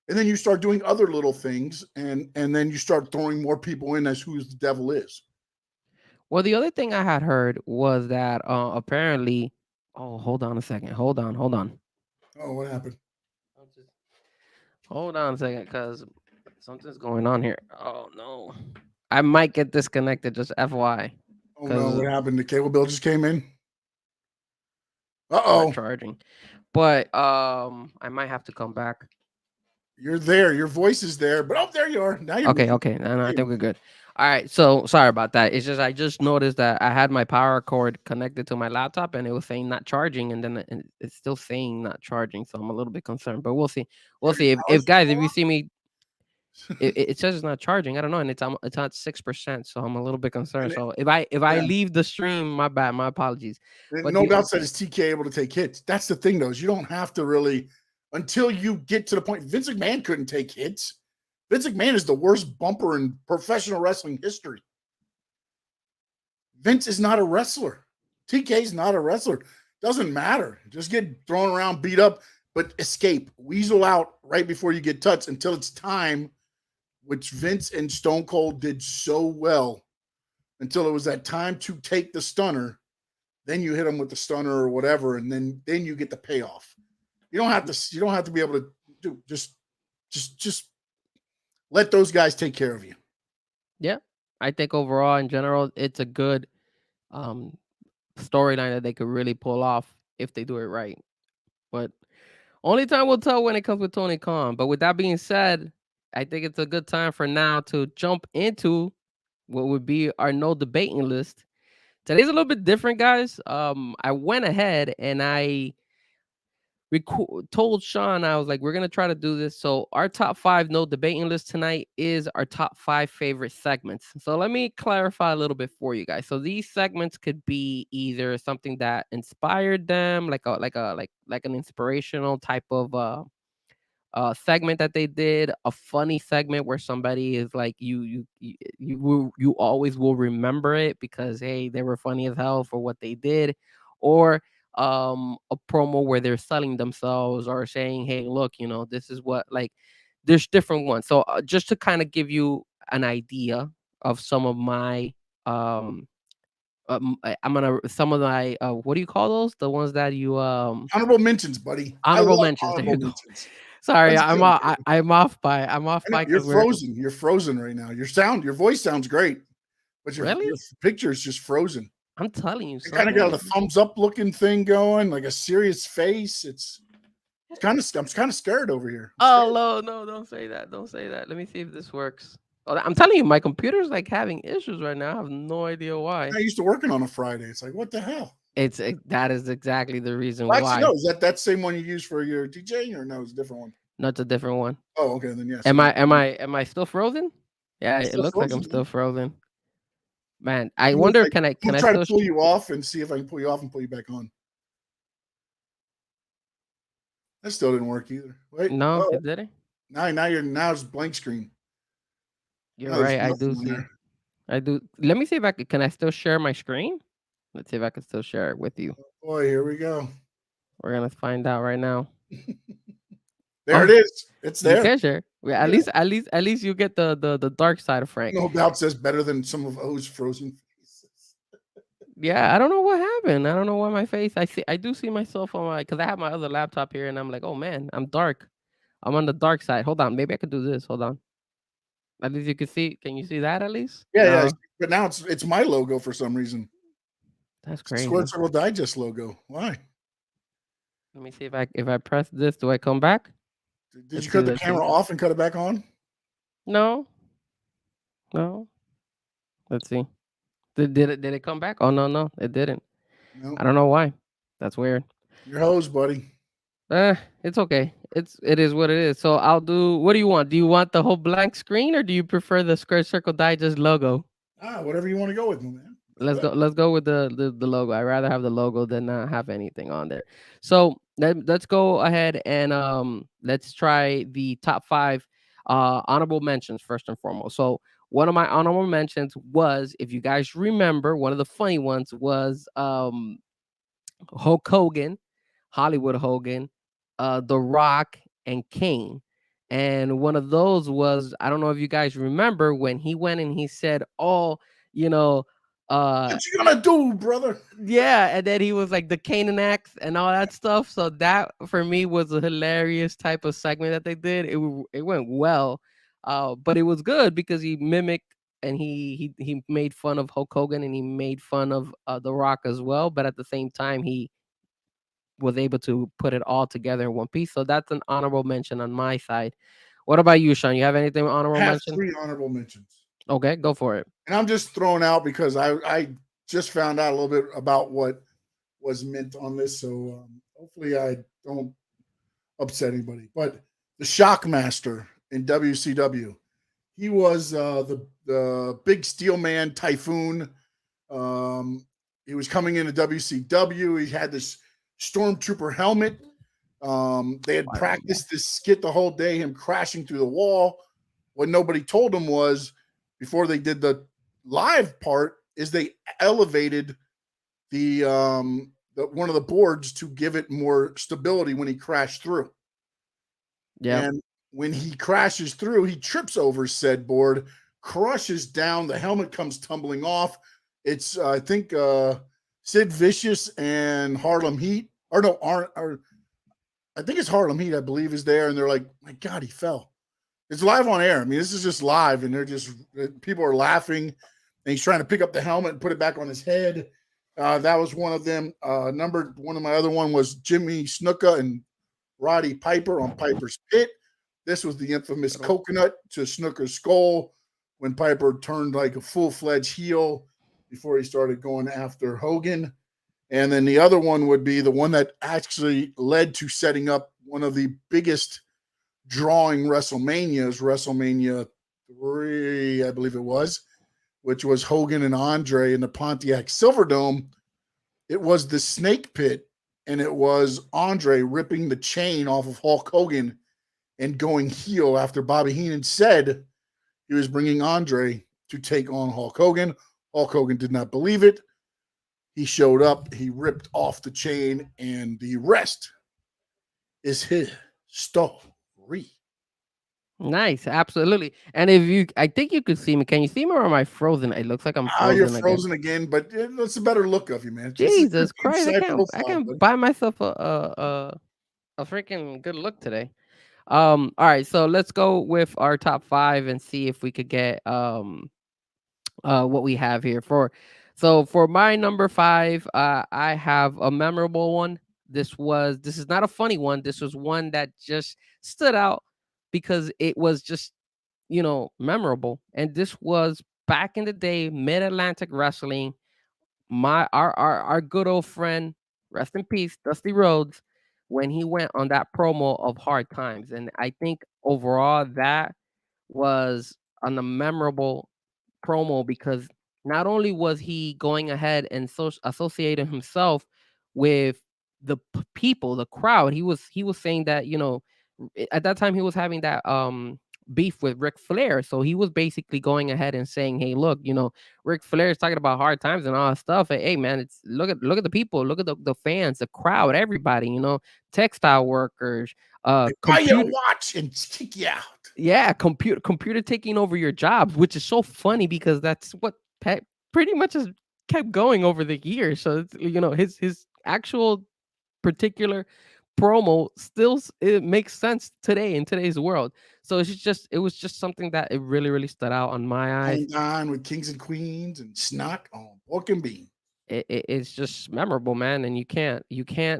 And then you start doing other little things, and then you start throwing more people in as who the devil is. Well, the other thing I had heard was that apparently, hold on a second. Hold on. Oh, what happened? Hold on a second, because something's going on here. Oh, no. I might get disconnected, just FYI. Oh, no, what happened? The cable bill just came in? Uh-oh. Charging. But I might have to come back. You're there. Your voice is there. But there you are. Now you're okay. No, I think we're good. All right. So sorry about that. It's just I just noticed that I had my power cord connected to my laptop and it was saying not charging, and then it's still saying not charging. So I'm a little bit concerned. But we'll see. We'll see. If guys, if you see me, it says it's not charging. I don't know, and it's at 6%. So I'm a little bit concerned. So if I leave the stream, my bad. My apologies. But no doubt said is TK able to take hits. That's the thing, though, is you don't have to really. Until you get to the point, Vince McMahon couldn't take hits. Vince McMahon is the worst bumper in professional wrestling history. Vince is not a wrestler. TK is not a wrestler. Doesn't matter. Just get thrown around, beat up, but escape. Weasel out right before you get touched until it's time, which Vince and Stone Cold did so well, until it was that time to take the stunner. Then you hit them with the stunner or whatever, and then you get the payoff. You don't have to be able to do just let those guys take care of you. Yeah. I think overall in general it's a good storyline that they could really pull off if they do it right. But only time will tell when it comes with Tony Khan. But with that being said, I think it's a good time for now to jump into what would be our no debating list. Today's a little bit different, guys. I went ahead and I told Sean, I was like, we're gonna try to do this. So our top 5 no debating list tonight is our top 5 favorite segments. So let me clarify a little bit for you guys. So these segments could be either something that inspired them, like an inspirational type of segment that they did, a funny segment where somebody is like you always will remember it because hey, they were funny as hell for what they did, or a promo where they're selling themselves or saying, hey, look, this is what, like, there's different ones. So just to kind of give you an idea of some of my some of my what do you call those, the ones that you honorable mentions, buddy. Honorable mentions. There you go. Sorry, That's I'm good. off. I'm off by. I'm off I know, by you're because we're frozen. You're frozen right now. Your voice sounds great, but your really. picture is just frozen. I'm telling you You kind of got a something. thumbs up looking thing going, like a serious face. It's kind of. I'm kind of scared over here. I'm Oh scared. no, don't say that. Don't say that. Let me see if this works. Oh, I'm telling you, my computer's like having issues right now. I have no idea why. I used to working on a Friday. It's like, what the hell? That is exactly the reason Well, actually, why. no. Is that same one you use for your DJing, or no? It's a different one. No, it's a different one. Oh, okay. Then yes. Am I still frozen? Yeah, it Still looks like frozen, I'm man. still frozen. Man, I You know, wonder like, can I I'm can I try to still pull you off and see if I can pull you off and pull you back on. That still didn't work either. Wait. No, Oh, it didn't. now it's blank screen. You're Now there's right. I do nothing on see. there. I do. Let me see if can I still share my screen? Let's see if I can still share it with you. Boy, here we go. We're gonna find out right now. There it Oh, is. It's you there. can share. Yeah, Yeah. at least you get the dark side of Frank. No doubt says better than some of O's frozen faces. Yeah, I don't know what happened. I don't know why my face. I do see myself on my because I have my other laptop here, and I'm like, oh man, I'm dark. I'm on the dark side. Hold on, maybe I could do this. Hold on. At least you can see. Can you see that at least? Yeah. No, But now it's my logo for some reason. that's It's the Square crazy. Circle Digest logo. Why? Let me see if I press this, do I come back? Did you Let's see. cut the Let's see. camera off and cut it back on? No, no. Let's see. Did it come back? Oh no, it didn't. No. I don't know why. That's weird. Your hose, buddy. It's okay. It is what it is. So I'll do. What do you want? Do you want the whole blank screen, or do you prefer the Square Circle Digest logo? Whatever you want to go with, man. Let's go. Let's go with the logo. I'd rather have the logo than not have anything on there. So let's go ahead and let's try the top 5 honorable mentions first and foremost. So one of my honorable mentions was, if you guys remember, one of the funny ones was Hulk Hogan, Hollywood Hogan, The Rock, and Kane. And one of those was, I don't know if you guys remember, when he went and he said, "Oh, you know, What you gonna do, brother?" yeah," and then he was like the Canaan axe and all that stuff. So that for me was a hilarious type of segment that they did. It went well, but it was good because he mimicked and he made fun of Hulk Hogan and he made fun of The Rock as well. But at the same time, he was able to put it all together in one piece. So that's an honorable mention on my side. What about you, Sean? You have anything I honorable have mention? 3 honorable mentions. Okay, go for it. And I'm just throwing out because I just found out a little bit about what was meant on this. So hopefully I don't upset anybody. But the Shockmaster in WCW, he was the big steel man typhoon. He was coming into WCW. He had this stormtrooper helmet. They had practiced this skit the whole day, him crashing through the wall. What nobody told him was, before they did the live part, is they elevated the one of the boards to give it more stability when he crashed through. Yeah. And when he crashes through, he trips over said board, crushes down, the helmet comes tumbling off. It's I think Sid Vicious and Harlem Heat, or no, or I think it's Harlem Heat, I believe, is there, and they're like, "My God, he fell." It's live on air. I mean, this is just live, and they're just people are laughing, and he's trying to pick up the helmet and put it back on his head. That was one of them. One of my other one was Jimmy Snuka and Roddy Piper on Piper's Pit. This was the infamous coconut to Snooker's skull when Piper turned like a full-fledged heel before he started going after Hogan. And then the other one would be the one that actually led to setting up one of the biggest drawing WrestleManias, WrestleMania 3, I believe it was, which was Hogan and Andre in the Pontiac Silverdome. It was the Snake Pit, and it was Andre ripping the chain off of Hulk Hogan and going heel after Bobby Heenan said he was bringing Andre to take on Hulk Hogan. Hulk Hogan did not believe it. He showed up, he ripped off the chain, and the rest is his story. Nice, absolutely. And I think you could see me. Can you see me, or am I frozen? It looks like I'm frozen. You're frozen again, but it's a better look of you, man. Jesus Christ, I profile, can't buy myself a freaking good look today. All right, so let's go with our top five and see if we could get what we have here for. So for my number five, I have a memorable one. This is not a funny one. This was one that just stood out because it was just memorable. And this was back in the day, Mid Atlantic Wrestling. Our good old friend, rest in peace, Dusty Rhodes, when he went on that promo of Hard Times. And I think overall that was a memorable promo because not only was he going ahead and associating himself with the people, the crowd, he was saying that at that time he was having that beef with Ric Flair, so he was basically going ahead and saying, "Hey, look, Ric Flair is talking about hard times and all that stuff. Hey, man, it's look at the people, look at the fans, the crowd, everybody, textile workers, They buy you a computer." watch and kick you out. Yeah, computer taking over your jobs, which is so funny because that's what Pet pretty much has kept going over the years. So it's, his actual particular promo still it makes sense today in today's world. So it was just something that it really stood out on my eyes. Hang on with kings and queens and snot on pork and bean. It's just memorable, man, and you can't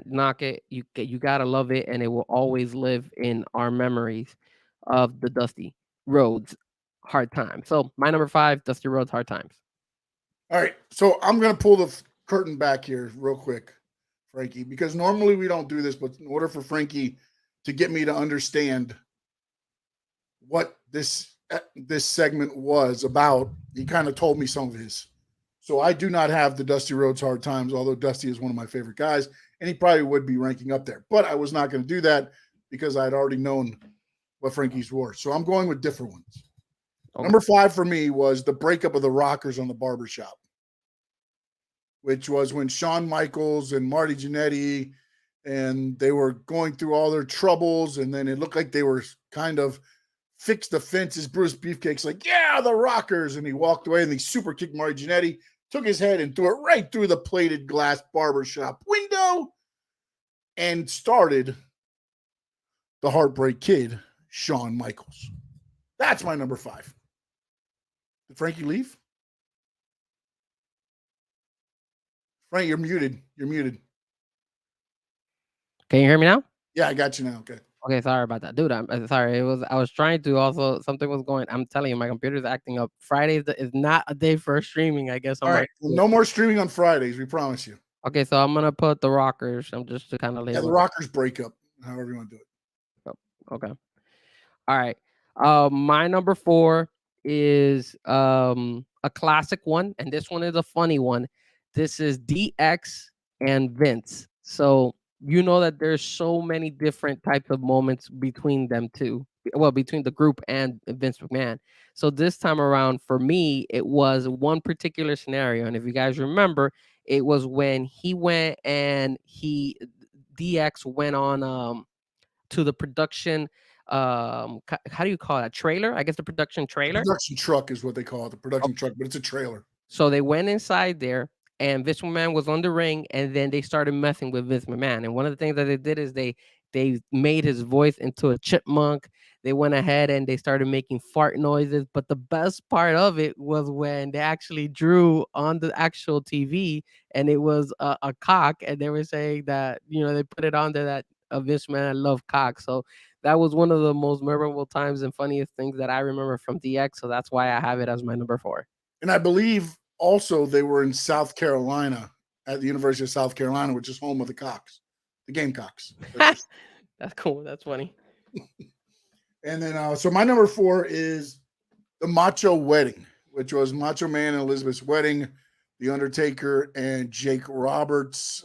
knock it. You gotta love it, and it will always live in our memories of the Dusty Rhodes Hard Times. So my number five, Dusty Rhodes Hard Times. All right, so I'm gonna pull the curtain back here real quick, Frankie, because normally we don't do this, but in order for Frankie to get me to understand what this segment was about, he kind of told me some of his. So I do not have the Dusty Rhodes Hard Times, although Dusty is one of my favorite guys, and he probably would be ranking up there. But I was not going to do that because I'd already known what Frankie's were. So I'm going with different ones. Okay. Number five for me was the breakup of the Rockers on the barbershop, which was when Shawn Michaels and Marty Jannetty, and they were going through all their troubles, and then it looked like they were kind of fixed the fences. Bruce Beefcake's like, yeah, the Rockers. And he walked away and he super kicked Marty Jannetty, took his head and threw it right through the plated glass barbershop window and started the Heartbreak Kid, Shawn Michaels. That's my number five. Did Frankie leave? Frank, you're muted. You're muted. Can you hear me now? Yeah, I got you now. Okay. Okay, sorry about that, dude. I'm sorry. I was trying to also something was going. I'm telling you, my computer's acting up. Friday is not a day for streaming. I guess. All right. Well, no more streaming on Fridays. We promise you. Okay, so I'm gonna put the Rockers. I'm just to kind of the Rockers breakup. However you want to do it. Oh, okay. All right. My number four is a classic one, and this one is a funny one. This is DX and Vince. So you know that there's so many different types of moments between them two. Well, between the group and Vince McMahon. So this time around, for me, it was one particular scenario, and if you guys remember, it was when he went and DX went on to the production how do you call it, a trailer? I guess the production trailer. Production truck is what they call it, the production truck, but it's a trailer. So they went inside there, and Vince McMahon was on the ring, and then they started messing with Vince McMahon. And one of the things that they did is they made his voice into a chipmunk. They went ahead and they started making fart noises. But the best part of it was when they actually drew on the actual TV, and it was a cock, and they were saying that they put it on there that Vince McMahon loved cock. So that was one of the most memorable times and funniest things that I remember from DX. So that's why I have it as my number four. And I believe also they were in South Carolina at the University of South Carolina, which is home of the Cocks, the Gamecocks. That's cool. That's funny. And then, so my number four is the Macho Wedding, which was Macho Man and Elizabeth's wedding. The Undertaker and Jake Roberts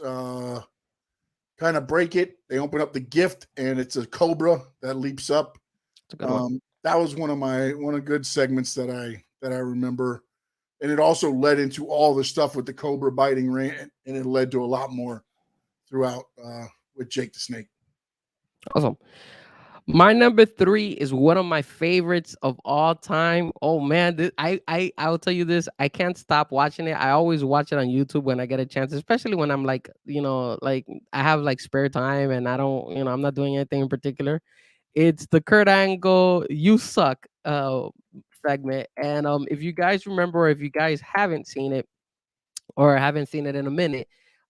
kind of break it. They open up the gift, and it's a cobra that leaps up. That was one of good segments that I remember, and it also led into all the stuff with the cobra biting Rand, and it led to a lot more throughout with Jake the Snake. Awesome. My number three is one of my favorites of all time. Oh man, I'll tell you this. I can't stop watching it. I always watch it on YouTube when I get a chance, especially when I'm like, like I have like spare time and I don't, I'm not doing anything in particular. It's the Kurt Angle "You Suck" segment. And if you guys remember, or if you guys haven't seen it, or haven't seen it in a minute,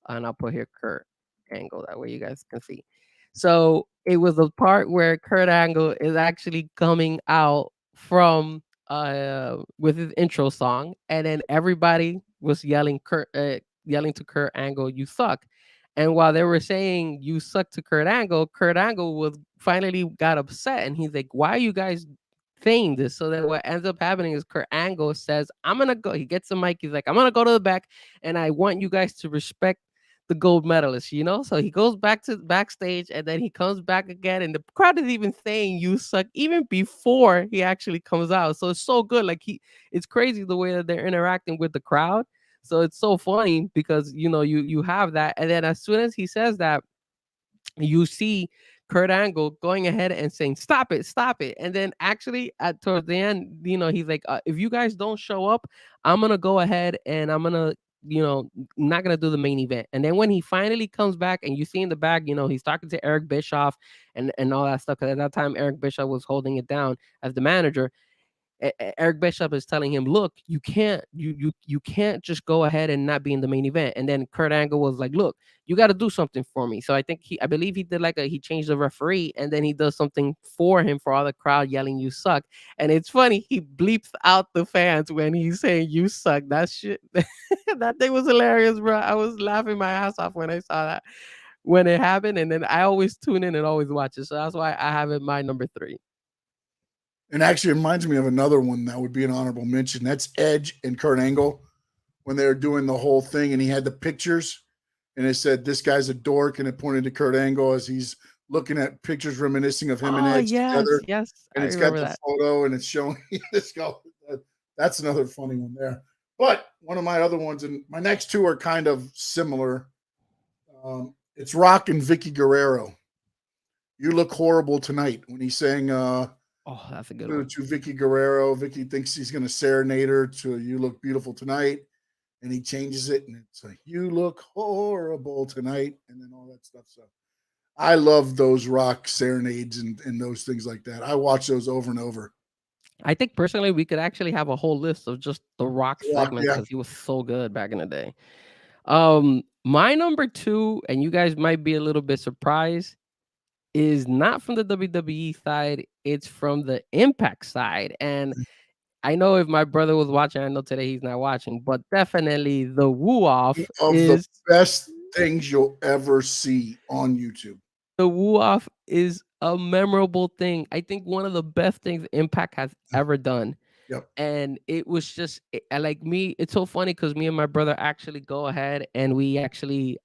and I'll put here Kurt Angle, that way you guys can see. So it was a part where Kurt Angle is actually coming out from with his intro song, and then everybody was yelling to Kurt Angle, "You suck." And while they were saying "you suck" to Kurt Angle was finally got upset, and he's like, "Why are you guys saying this?" So then what ends up happening is Kurt Angle says, "I'm gonna go." He gets the mic. He's like, "I'm gonna go to the back, and I want you guys to respect the gold medalist." So he goes back to backstage, and then he comes back again, and the crowd is even saying "you suck" even before he actually comes out. So it's so good. Like it's crazy the way that they're interacting with the crowd. So it's so funny because you have that, and then as soon as he says that, you see Kurt Angle going ahead and saying, "Stop it, stop it." And then actually at towards the end, he's like, "If you guys don't show up, I'm gonna go ahead and I'm gonna, not gonna do the main event." And then when he finally comes back, and you see in the back, he's talking to Eric Bischoff and all that stuff. Because at that time, Eric Bischoff was holding it down as the manager. Eric Bishop is telling him, "Look, you can't just go ahead and not be in the main event." And then Kurt Angle was like, "Look, you got to do something for me." So I believe he did he changed the referee, and then he does something for him for all the crowd yelling "you suck." And it's funny, he bleeps out the fans when he's saying "you suck." That shit, that thing was hilarious, bro. I was laughing my ass off when I saw that when it happened, and then I always tune in and always watch it. So that's why I have it my number 3. And actually, it reminds me of another one that would be an honorable mention. That's Edge and Kurt Angle when they were doing the whole thing, and he had the pictures, and it said, "This guy's a dork," and it pointed to Kurt Angle as he's looking at pictures reminiscing of him and Oh Edge yes, together, yes, and I it's got remember the that. photo, and it's showing this guy. That's another funny one there. But one of my other ones, and my next two are kind of similar. It's Rock and Vicky Guerrero. "You look horrible tonight," when he's saying Oh, that's a good to, one. to Vicky Guerrero. Vicky thinks he's going to serenade her to "You look beautiful tonight," and he changes it, and it's like, "You look horrible tonight," and then all that stuff. So I love those Rock serenades and those things like that. I watch those over and over. I think personally we could actually have a whole list of just the Rock Rock, segments yeah. because he was so good back in the day. My number 2, and you guys might be a little bit surprised, is not from the WWE side. It's from the Impact side. And I know if my brother was watching, I know today he's not watching, but definitely the woo off Of the is best things you'll ever see on YouTube. the woo off is a memorable thing. I think one of the best things Impact has ever done. Yep. And it was just like me. It's so funny because me and my brother actually go ahead and we actually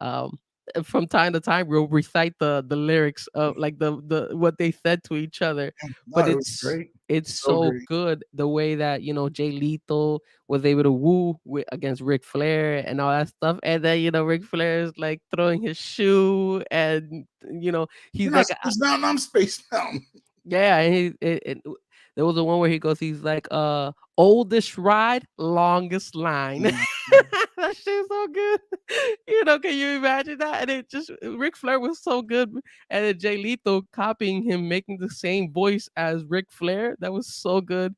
from time to time we'll recite the lyrics of like the what they said to each other. No, But it was great. it's So so great. good the way that Jay Lethal was able to woo against Ric Flair and all that stuff. And then Ric Flair is like throwing his shoe, and he's You're not like, Space Mountain, I'm Space Mountain. yeah, and there was the one where he goes, he's like, oldest ride, longest line. That shit's so good. Can you imagine that? And it just Ric Flair was so good. And then Jay Lethal copying him, making the same voice as Ric Flair. That was so good.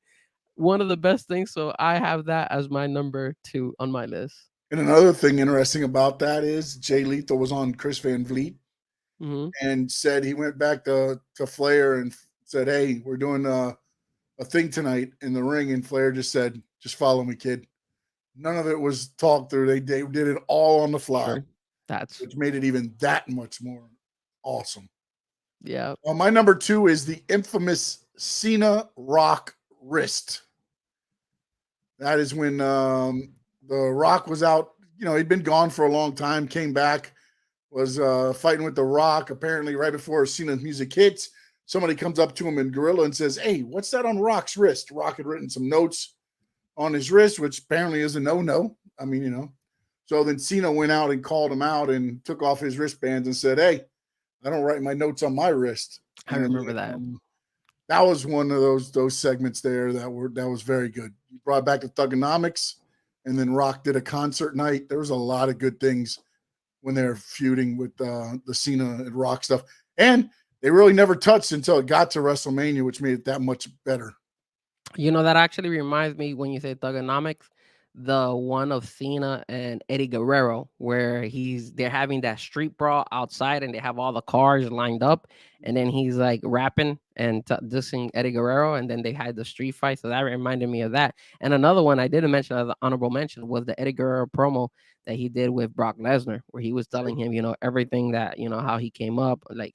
One of the best things. So I have that as my number 2 on my list. And another thing interesting about that is Jay Lethal was on Chris Van Vliet and said he went back to Flair and said, "Hey, we're doing a thing tonight in the ring," and Flair just said, "Just follow me, kid." None of it was talked through. They did it all on the fly, Sure. which made it even that much more awesome. Yeah. My number 2 is the infamous Cena Rock wrist. That is when the Rock was out. He'd been gone for a long time, came back, was fighting with the Rock. Apparently, right before Cena's music hits, somebody comes up to him in Gorilla and says, "Hey, what's that on Rock's wrist?" Rock had written some notes on his wrist, which apparently is a no-no. I mean, So then Cena went out and called him out and took off his wristbands and said, "Hey, I don't write my notes on my wrist." I remember that. That was one of those segments there that was very good. He brought back the Thugonomics, and then Rock did a concert night. There was a lot of good things when they're feuding with the Cena and Rock stuff. And they really never touched until it got to WrestleMania, which made it that much better. You know, that actually reminds me when you say Thugonomics, the one of Cena and Eddie Guerrero, where they're having that street brawl outside and they have all the cars lined up, and then he's like rapping and dissing Eddie Guerrero, and then they had the street fight. So that reminded me of that. And another one I didn't mention as an honorable mention was the Eddie Guerrero promo that he did with Brock Lesnar, where he was telling him, everything that, how he came up, like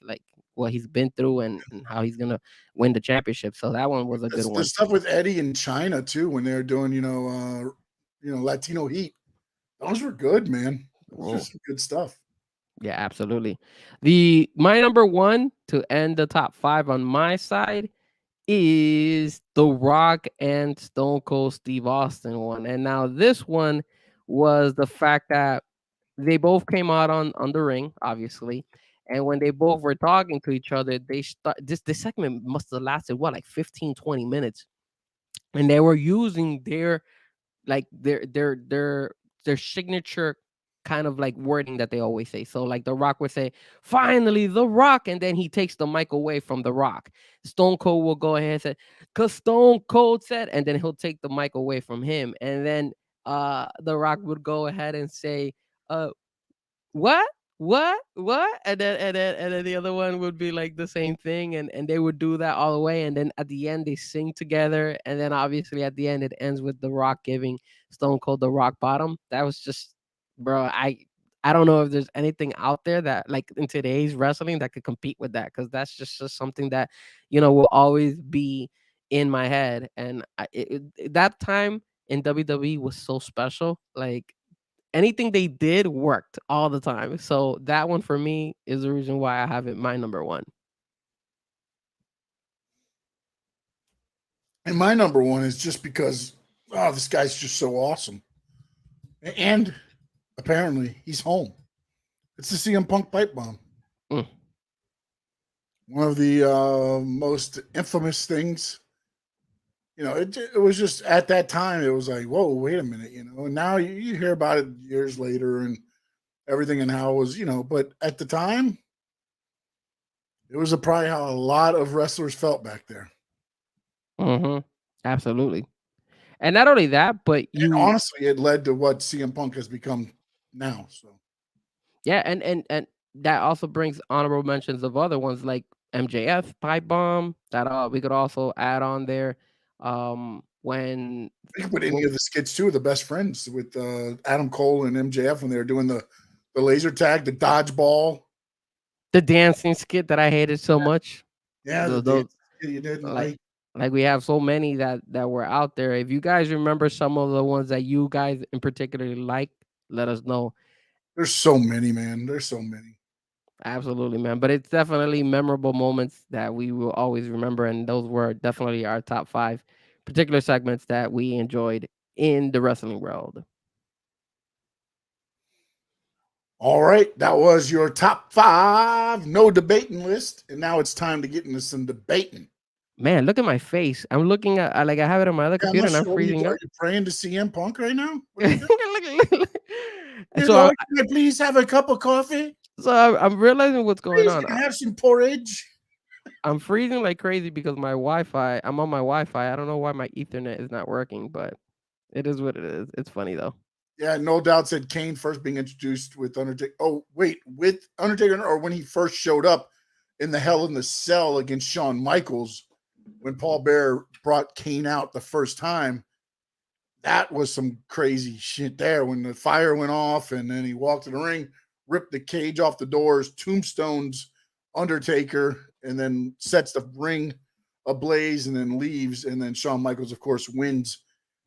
what he's been through and how he's gonna win the championship. So that one was a good The one. stuff with Eddie in China too, when they were doing, Latino Heat. Those were good, man. Those were some good stuff. Yeah, absolutely. My number one to end the top 5 on my side is The Rock and Stone Cold Steve Austin one. And now this one was the fact that they both came out on the ring, obviously. And when they both were talking to each other, this segment must have lasted like 15, 20 minutes. And they were using their signature kind of like wording that they always say. So like The Rock would say, "Finally, The Rock," and then he takes the mic away from The Rock. Stone Cold will go ahead and say, "'Cause Stone Cold said," and then he'll take the mic away from him. And then The Rock would go ahead and say, what and then the other one would be like the same thing, and they would do that all the way, and then at the end they sing together, and then obviously at the end it ends with The Rock giving Stone Cold the rock bottom. That was just, bro, I don't know if there's anything out there that like in today's wrestling that could compete with that, because that's just something that will always be in my head. And that time in WWE was so special. Like anything they did worked all the time. So that one for me is the reason why I have it my number one. And my number one is just because, this guy's just so awesome. And apparently he's home. It's the CM Punk pipe bomb. One of the most infamous things. It was just at that time, it was like, whoa, wait a minute, and now you hear about it years later and everything and how it was, but at the time, it was probably how a lot of wrestlers felt back there. Absolutely. And not only that, but honestly, it led to what CM Punk has become now. So yeah, and that also brings honorable mentions of other ones like MJF pipe bomb that we could also add on there. When I think with any of the skits too, the best friends with Adam Cole and MJF when they were doing the laser tag, the dodgeball, the dancing skit that I hated so much. Yeah, those you didn't like we have so many that were out there. If you guys remember some of the ones that you guys in particular like, let us know. There's so many, man. There's so many. Absolutely, man. But it's definitely memorable moments that we will always remember, and those were definitely our top 5 particular segments that we enjoyed in the wrestling world. All right, that was your top 5 no debating list, and now it's time to get into some debating. Man, look at my face. I'm looking at I have it on my other computer, and I'm freezing up. Are you praying to CM Punk right now? So can I please have a cup of coffee? So I'm realizing what's going on. Can I have some porridge? I'm freezing like crazy because I'm on my Wi-Fi. I don't know why my Ethernet is not working, but it is what it is. It's funny though. Yeah, no doubt said Kane first being introduced with Undertaker. Oh, wait, with Undertaker, or when he first showed up in the Hell in the Cell against Shawn Michaels, when Paul Bearer brought Kane out the first time. That was some crazy shit there when the fire went off and then he walked in the ring, ripped the cage off the doors, tombstones Undertaker, and then sets the ring ablaze and then leaves. And then Shawn Michaels, of course, wins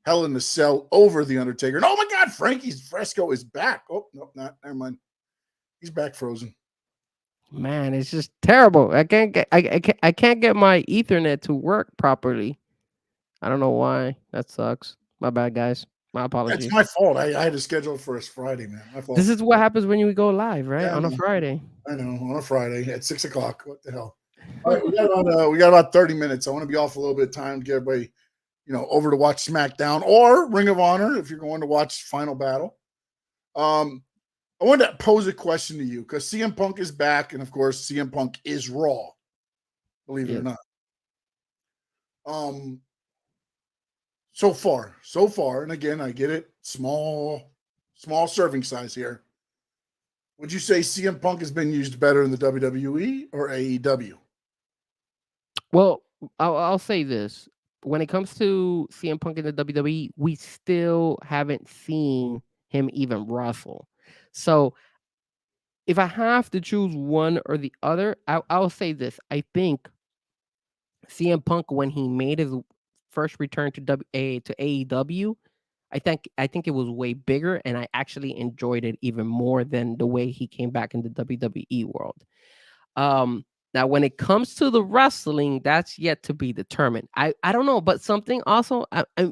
Hell in the Cell over the Undertaker. And oh my God, Frankie Frezko is back. Oh, no, not. Never mind. He's back frozen. Man, it's just terrible. I can't get my Ethernet to work properly. I don't know why. That sucks. My bad, guys. My apologies. It's my fault. I had to schedule it for us Friday, man. My fault. This is what happens when you go live, right? On a Friday. I know, on a Friday at 6 o'clock. What the hell? All right, we got about 30 minutes. I want to be off a little bit of time to get everybody, over to watch SmackDown or Ring of Honor if you're going to watch Final Battle. I wanted to pose a question to you because CM Punk is back, and of course, CM Punk is Raw. believe it or Yes. not. So far, and again, I get it, small serving size here. Would you say CM Punk has been used better in the WWE or AEW? Well, I'll say this. When it comes to CM Punk in the WWE, we still haven't seen him even wrestle. So if I have to choose one or the other, I'll say this. I think CM Punk, when he made his first return to AEW, I think it was way bigger, and I actually enjoyed it even more than the way he came back in the WWE world. Now when it comes to the wrestling, that's yet to be determined. I don't know, but something also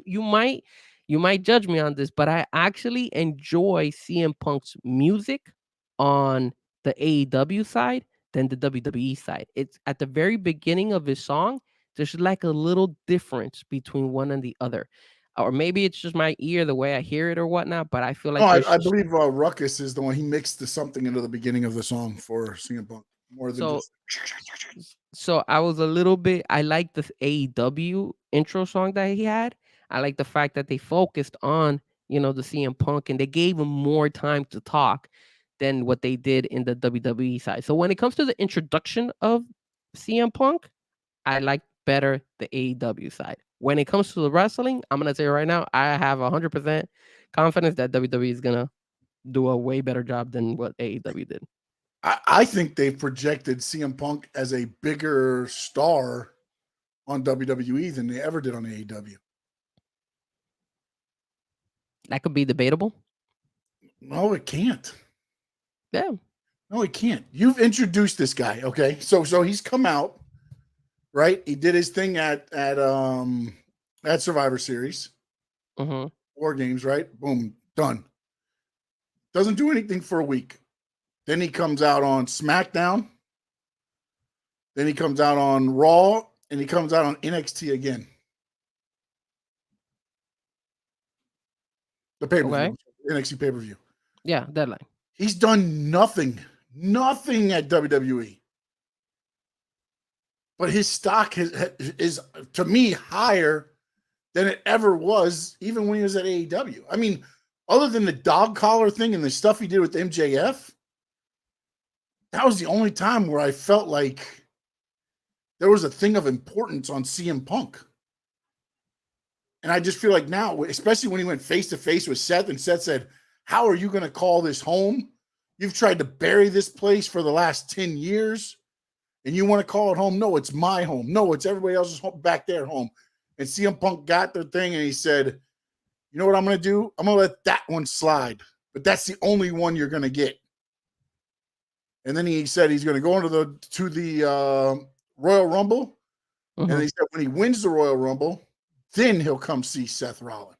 you might judge me on this, but I actually enjoy CM Punk's music on the AEW side than the WWE side. It's at the very beginning of his song, there's like a little difference between one and the other. Or maybe it's just my ear, the way I hear it or whatnot, but I feel No, like there's I believe Ruckus is the one he mixed something into the beginning of the song for CM Punk more than so just. So I was a little bit. I like the AEW intro song that he had. I like the fact that they focused on the CM Punk and they gave him more time to talk than what they did in the WWE side. So when it comes to the introduction of CM Punk, I like better the AEW side. When it comes to the wrestling, I'm gonna say right now, I have 100% confidence that WWE is gonna do a way better job than what AEW did. I think they've projected CM Punk as a bigger star on WWE than they ever did on AEW. That could be debatable. No, it can't. Yeah. No, it can't. You've introduced this guy, okay? So he's come out, right? He did his thing at Survivor Series, Mm-hmm. War Games, right? Boom, done. Doesn't do anything for a week. Then he comes out on SmackDown. Then he comes out on Raw, and he comes out on NXT again. The pay-per-view, Okay. NXT pay-per-view. Yeah, deadline. He's done nothing at WWE. But his stock is to me higher than it ever was, even when he was at AEW. I mean, other than the dog collar thing and the stuff he did with MJF, that was the only time where I felt like there was a thing of importance on CM Punk. And I just feel like now, especially when he went face to face with Seth, and Seth said, "How are you going to call this home? You've tried to bury this place for the last 10 years, and you want to call it home? No, it's my home. No, it's everybody else's home back there home." And CM Punk got the thing, and he said, "You know what I'm going to do? I'm going to let that one slide, but that's the only one you're going to get." And then he said he's going to go into the Royal Rumble, and he said when he wins the Royal Rumble, then he'll come see Seth Rollins.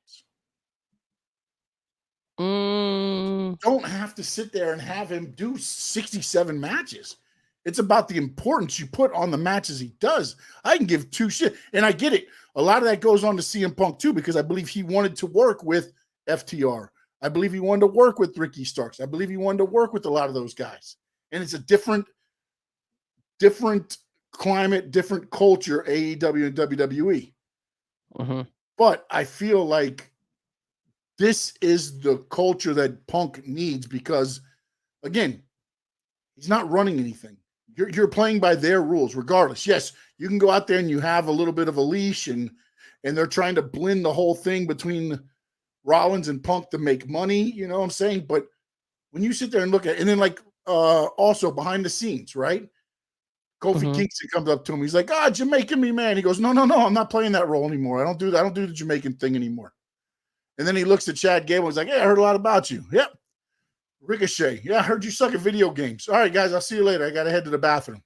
Don't have to sit there and have him do 67 matches. It's about the importance you put on the matches he does. I can give two shit, and I get it. A lot of that goes on to CM Punk too, because I believe he wanted to work with FTR. I believe he wanted to work with Ricky Starks. I believe he wanted to work with a lot of those guys. And it's a different climate, different culture, AEW and WWE. But I feel like this is the culture that Punk needs because, again, he's not running anything. You're playing by their rules, regardless. Yes, you can go out there and you have a little bit of a leash, and they're trying to blend the whole thing between Rollins and Punk to make money. You know what I'm saying? But when you sit there and look at it, and then also behind the scenes, right? Kofi Kingston comes up to him. He's like, Jamaican me, man. He goes, no, I'm not playing that role anymore. I don't do that. I don't do the Jamaican thing anymore. And then he looks at Chad Gable. He's like, "Hey, I heard a lot about you." Yep. Ricochet. "Yeah, I heard you suck at video games. All right, guys, I'll see you later. I got to head to the bathroom."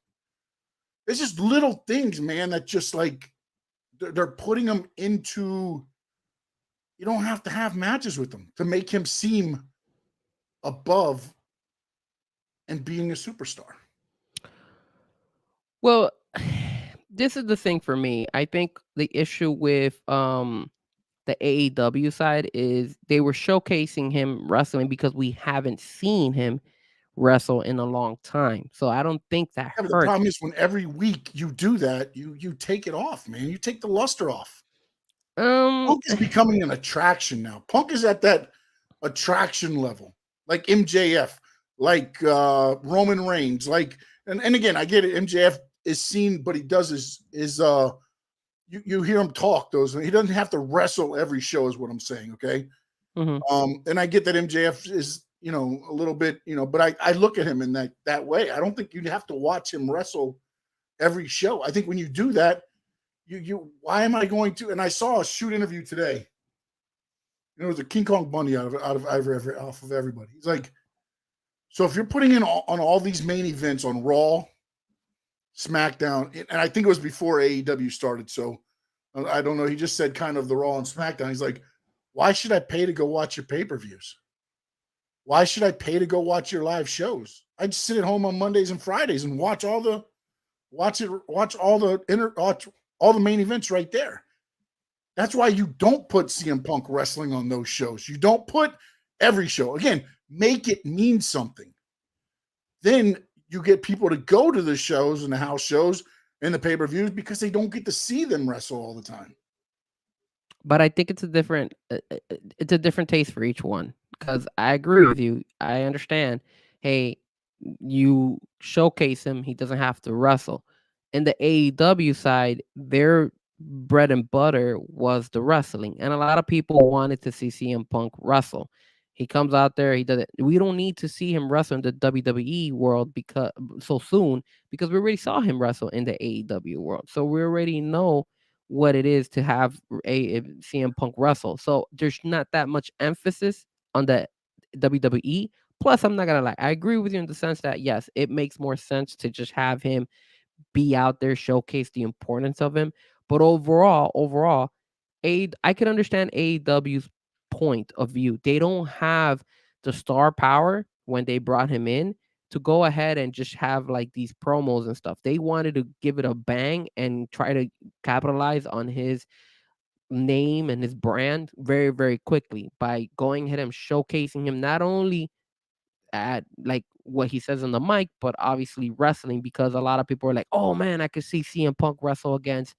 It's just little things, man, that just like they're putting him into. You don't have to have matches with him to make him seem above and being a superstar. Well, this is the thing for me. I think the issue with the AEW side is they were showcasing him wrestling because we haven't seen him wrestle in a long time. So I don't think that Yeah, but the hurts. problem is when every week you do that, you take it off, man. You take the luster off. Punk is becoming an attraction now. Punk is at that attraction level, like MJF, like Roman Reigns, like and again, I get it. MJF is seen, but he does his you hear him talk those. He doesn't have to wrestle every show, is what I'm saying. Okay. And I get that MJF is, a little bit, but I look at him in that way. I don't think you'd have to watch him wrestle every show. I think when you do that, why am I going to? And I saw a shoot interview today. It was a King Kong Bundy off of everybody. He's like, so if you're putting in on all these main events on Raw, SmackDown, and I think it was before AEW started, so I don't know. He just said kind of the Raw and SmackDown. He's like, why should I pay to go watch your pay-per-views? Why should I pay to go watch your live shows? I just sit at home on Mondays and Fridays and watch all the main events right there. That's why you don't put CM Punk wrestling on those shows. You don't put every show. Again, make it mean something. Then you get people to go to the shows and the house shows and the pay-per-views because they don't get to see them wrestle all the time. But I think it's a different taste for each one, because I agree with you. I understand. Hey, you showcase him, he doesn't have to wrestle. In the AEW side, their bread and butter was the wrestling, and a lot of people wanted to see CM Punk wrestle. He comes out there, he does it. We don't need to see him wrestle in the WWE world because so soon, because we already saw him wrestle in the AEW world. So we already know what it is to have a CM Punk wrestle. So there's not that much emphasis on the WWE. Plus, I'm not gonna lie, I agree with you in the sense that yes, it makes more sense to just have him be out there, showcase the importance of him. But overall, I can understand AEW's point of view. They don't have the star power when they brought him in to go ahead and just have like these promos and stuff. They wanted to give it a bang and try to capitalize on his name and his brand very, very quickly by going ahead and showcasing him not only at like what he says on the mic, but obviously wrestling, because a lot of people are like, oh man, I could see CM Punk wrestle against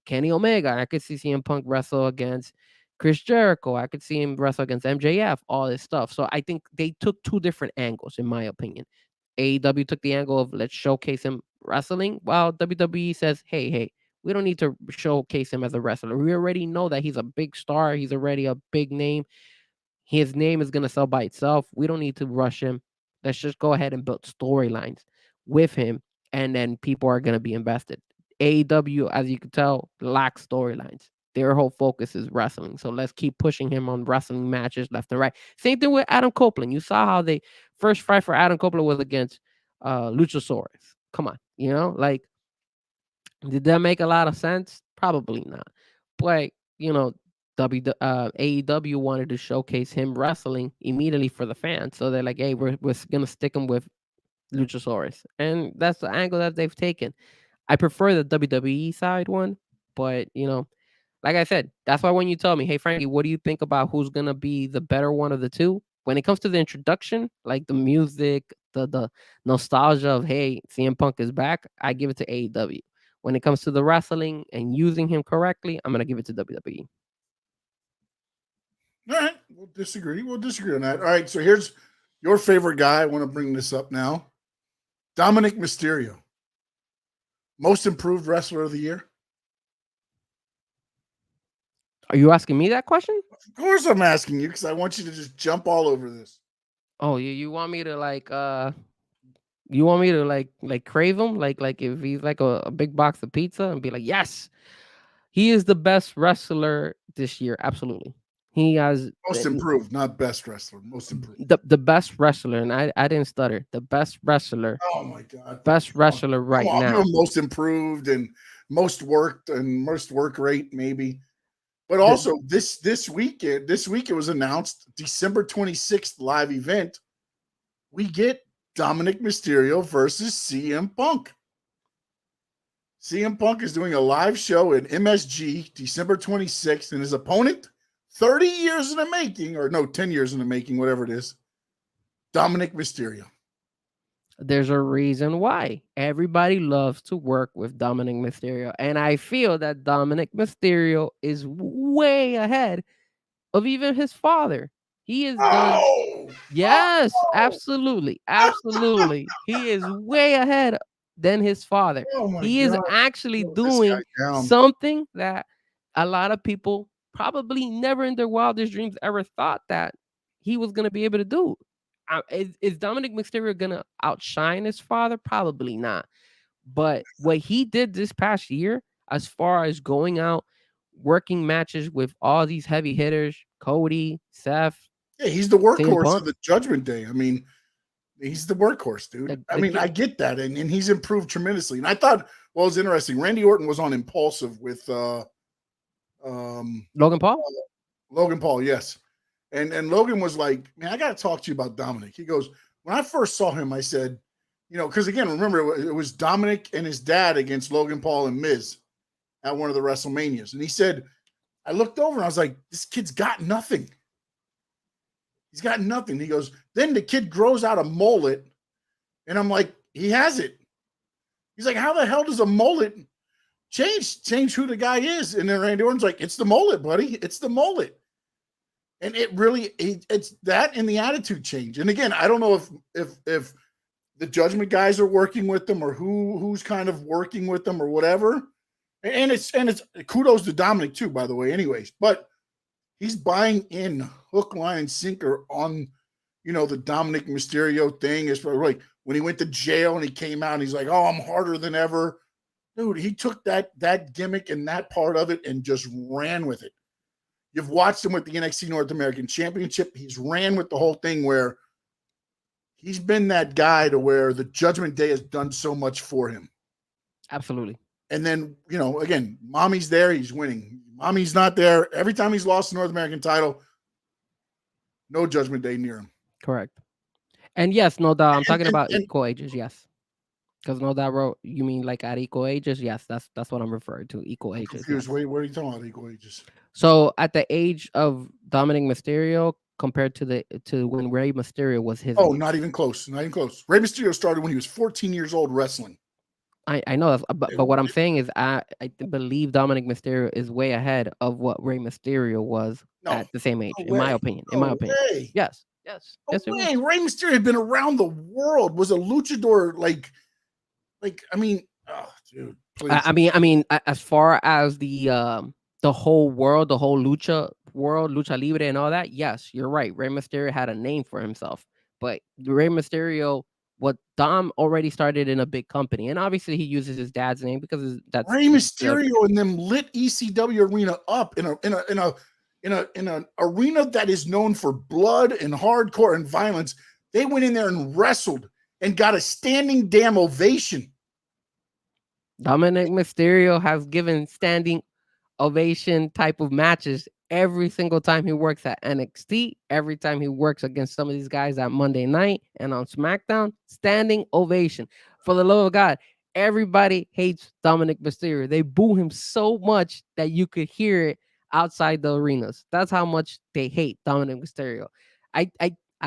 Kenny Omega. I could see CM Punk wrestle against Chris Jericho. I could see him wrestle against MJF, all this stuff. So I think they took two different angles, in my opinion. AEW took the angle of let's showcase him wrestling, while WWE says, hey, we don't need to showcase him as a wrestler. We already know that he's a big star. He's already a big name. His name is going to sell by itself. We don't need to rush him. Let's just go ahead and build storylines with him, and then people are going to be invested. AEW, as you can tell, lacks storylines. Their whole focus is wrestling. So let's keep pushing him on wrestling matches left and right. Same thing with Adam Copeland. You saw how they first fight for Adam Copeland was against Luchasaurus. Come on, like, did that make a lot of sense? Probably not. But AEW wanted to showcase him wrestling immediately for the fans. So they're like, hey, we're gonna stick him with Luchasaurus. And that's the angle that they've taken. I prefer the WWE side one, but like I said, that's why when you tell me, hey Frankie, what do you think about who's gonna be the better one of the two? When it comes to the introduction, like the music, the nostalgia of hey, CM Punk is back, I give it to AEW. When it comes to the wrestling and using him correctly, I'm gonna give it to WWE. All right, we'll disagree. We'll disagree on that. All right, so here's your favorite guy. I want to bring this up now. Dominic Mysterio. Most improved wrestler of the year? Are you asking me that question? Of course I'm asking you, because I want you to just jump all over this. Oh, you want me to like crave him? Like if he's like a big box of pizza and be like, yes, he is the best wrestler this year. Absolutely. He has most improved, not best wrestler. Most improved. The best wrestler, and I didn't stutter. The best wrestler. Oh my god. Best wrestler right now. Most improved and most worked and most work rate, maybe. But also this week it was announced December 26th live event. We get Dominic Mysterio versus CM Punk. CM Punk is doing a live show at MSG December 26th, and his opponent, 30 years in the making, or no, 10 years in the making, whatever it is, Dominic Mysterio. There's a reason why everybody loves to work with Dominic Mysterio, and I feel that Dominic Mysterio is way ahead of even his father. He has done. Oh, Yes, absolutely. Absolutely. He is way ahead than his father. oh my He is God. actually Slow this guy doing down. something that a lot of people probably never in their wildest dreams ever thought that he was going to be able to do. Is Dominic Mysterio going to outshine his father? Probably not. But what he did this past year, as far as going out, working matches with all these heavy hitters, Cody, Seth, Yeah, he's the CM workhorse Punk, of the Judgment Day. I mean, he's the workhorse, dude. I the mean, kid, I get that, and he's improved tremendously. And I thought, well, it was interesting. Randy Orton was on Impulsive with um, Logan Paul. Logan Paul, yes. And Logan was like, man, I got to talk to you about Dominic. He goes, when I first saw him, I said, you know, because again, remember, it was Dominic and his dad against Logan Paul and Miz at one of the WrestleManias. And he said, I looked over and I was like, this kid's got nothing. He's got nothing. He goes, then the kid grows out a mullet. And I'm like, he has it. He's like, how the hell does a mullet change who the guy is? And then Randy Orton's like, it's the mullet, buddy. It's the mullet. And it really, it's that and the attitude change. And again, I don't know if the Judgment guys are working with them or who's kind of working with them or whatever. And it's kudos to Dominic too, by the way, anyways. But he's buying in hook, line, and sinker on, you know, the Dominic Mysterio thing. It's like when he went to jail and he came out and he's like, oh, I'm harder than ever. Dude, he took that gimmick and that part of it and just ran with it. You've watched him with the NXT North American Championship. He's ran with the whole thing where he's been that guy to where the Judgment Day has done so much for him. Absolutely. And then, you know, again, Mommy's there, he's winning. Mommy's not there. Every time he's lost the North American title, no Judgment Day near him. Correct. And yes, no doubt. I'm talking about and equal ages. Yes. Because no doubt, bro. You mean like at equal ages? Yes, that's what I'm referring to. Equal I'm ages. confused. Yes. What are you talking about, equal ages? So at the age of Dominic Mysterio compared to when Rey Mysterio was his. Oh, age. not even close. Not even close. Rey Mysterio started when he was 14 years old wrestling. I know, but what I'm saying is I believe Dominic Mysterio is way ahead of what Rey Mysterio was at the same age, in my opinion. In my opinion, yes, yes, No yes. way. Rey Mysterio had been around the world. Was a luchador like I mean, oh, dude. Please. I mean, as far as the whole world, the whole lucha world, lucha libre, and all that. Yes, you're right. Rey Mysterio had a name for himself, but Rey Mysterio, what Dom already started in a big company, and obviously he uses his dad's name because that's Rey Mysterio and them lit ECW arena up in an arena that is known for blood and hardcore and violence. They went in there and wrestled and got a standing damn ovation. Dominic Mysterio has given standing ovation type of matches every single time he works at NXT, every time he works against some of these guys at Monday night and on SmackDown, standing ovation. For the love of God, everybody hates Dominic Mysterio. They boo him so much that you could hear it outside the arenas. That's how much they hate Dominic Mysterio. I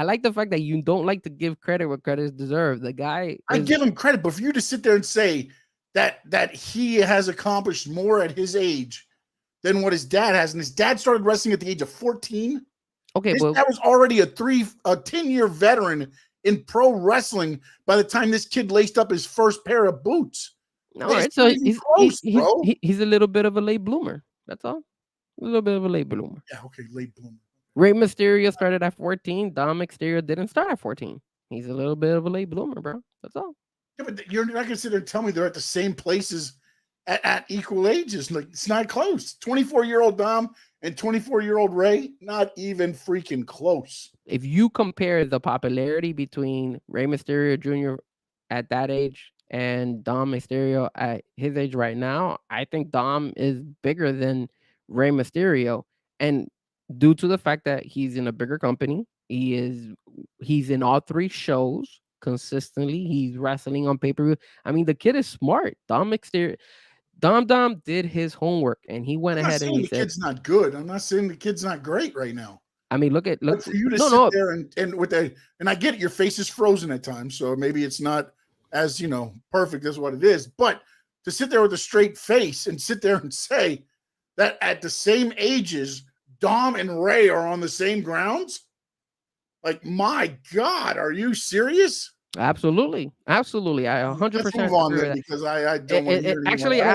like the fact that you don't like to give credit where credit is deserved. The guy I give him credit, but for you to sit there and say that he has accomplished more at his age than what his dad has, and his dad started wrestling at the age of 14. Okay, his dad was already a 10-year veteran in pro wrestling by the time this kid laced up his first pair of boots. All right, so he's a little bit of a late bloomer. That's all. A little bit of a late bloomer. Yeah, okay, late bloomer. Rey Mysterio started at 14. Dom Mysterio didn't start at 14. He's a little bit of a late bloomer, bro. That's all. Yeah, but you're not going to sit there and tell me they're at the same places at equal ages. Like, it's not close. 24-year-old Dom and 24-year-old Rey, not even freaking close. If you compare the popularity between Rey Mysterio Jr. at that age and Dom Mysterio at his age right now, I think Dom is bigger than Rey Mysterio. And due to the fact that he's in a bigger company, he's in all three shows consistently. He's wrestling on pay-per-view. I mean, the kid is smart. Dom did his homework and he went ahead and he said the kid's not good. I'm not saying the kid's not great right now. I mean, look. But for you to No, sit no. there and I get it, your face is frozen at times, so maybe it's not as perfect as what it is. But to sit there with a straight face and sit there and say that at the same ages, Dom and Ray are on the same grounds, like, my God, are you serious? Absolutely. I Let's 100% move on agree with then, that. because I don't want to hear anymore. Actually, I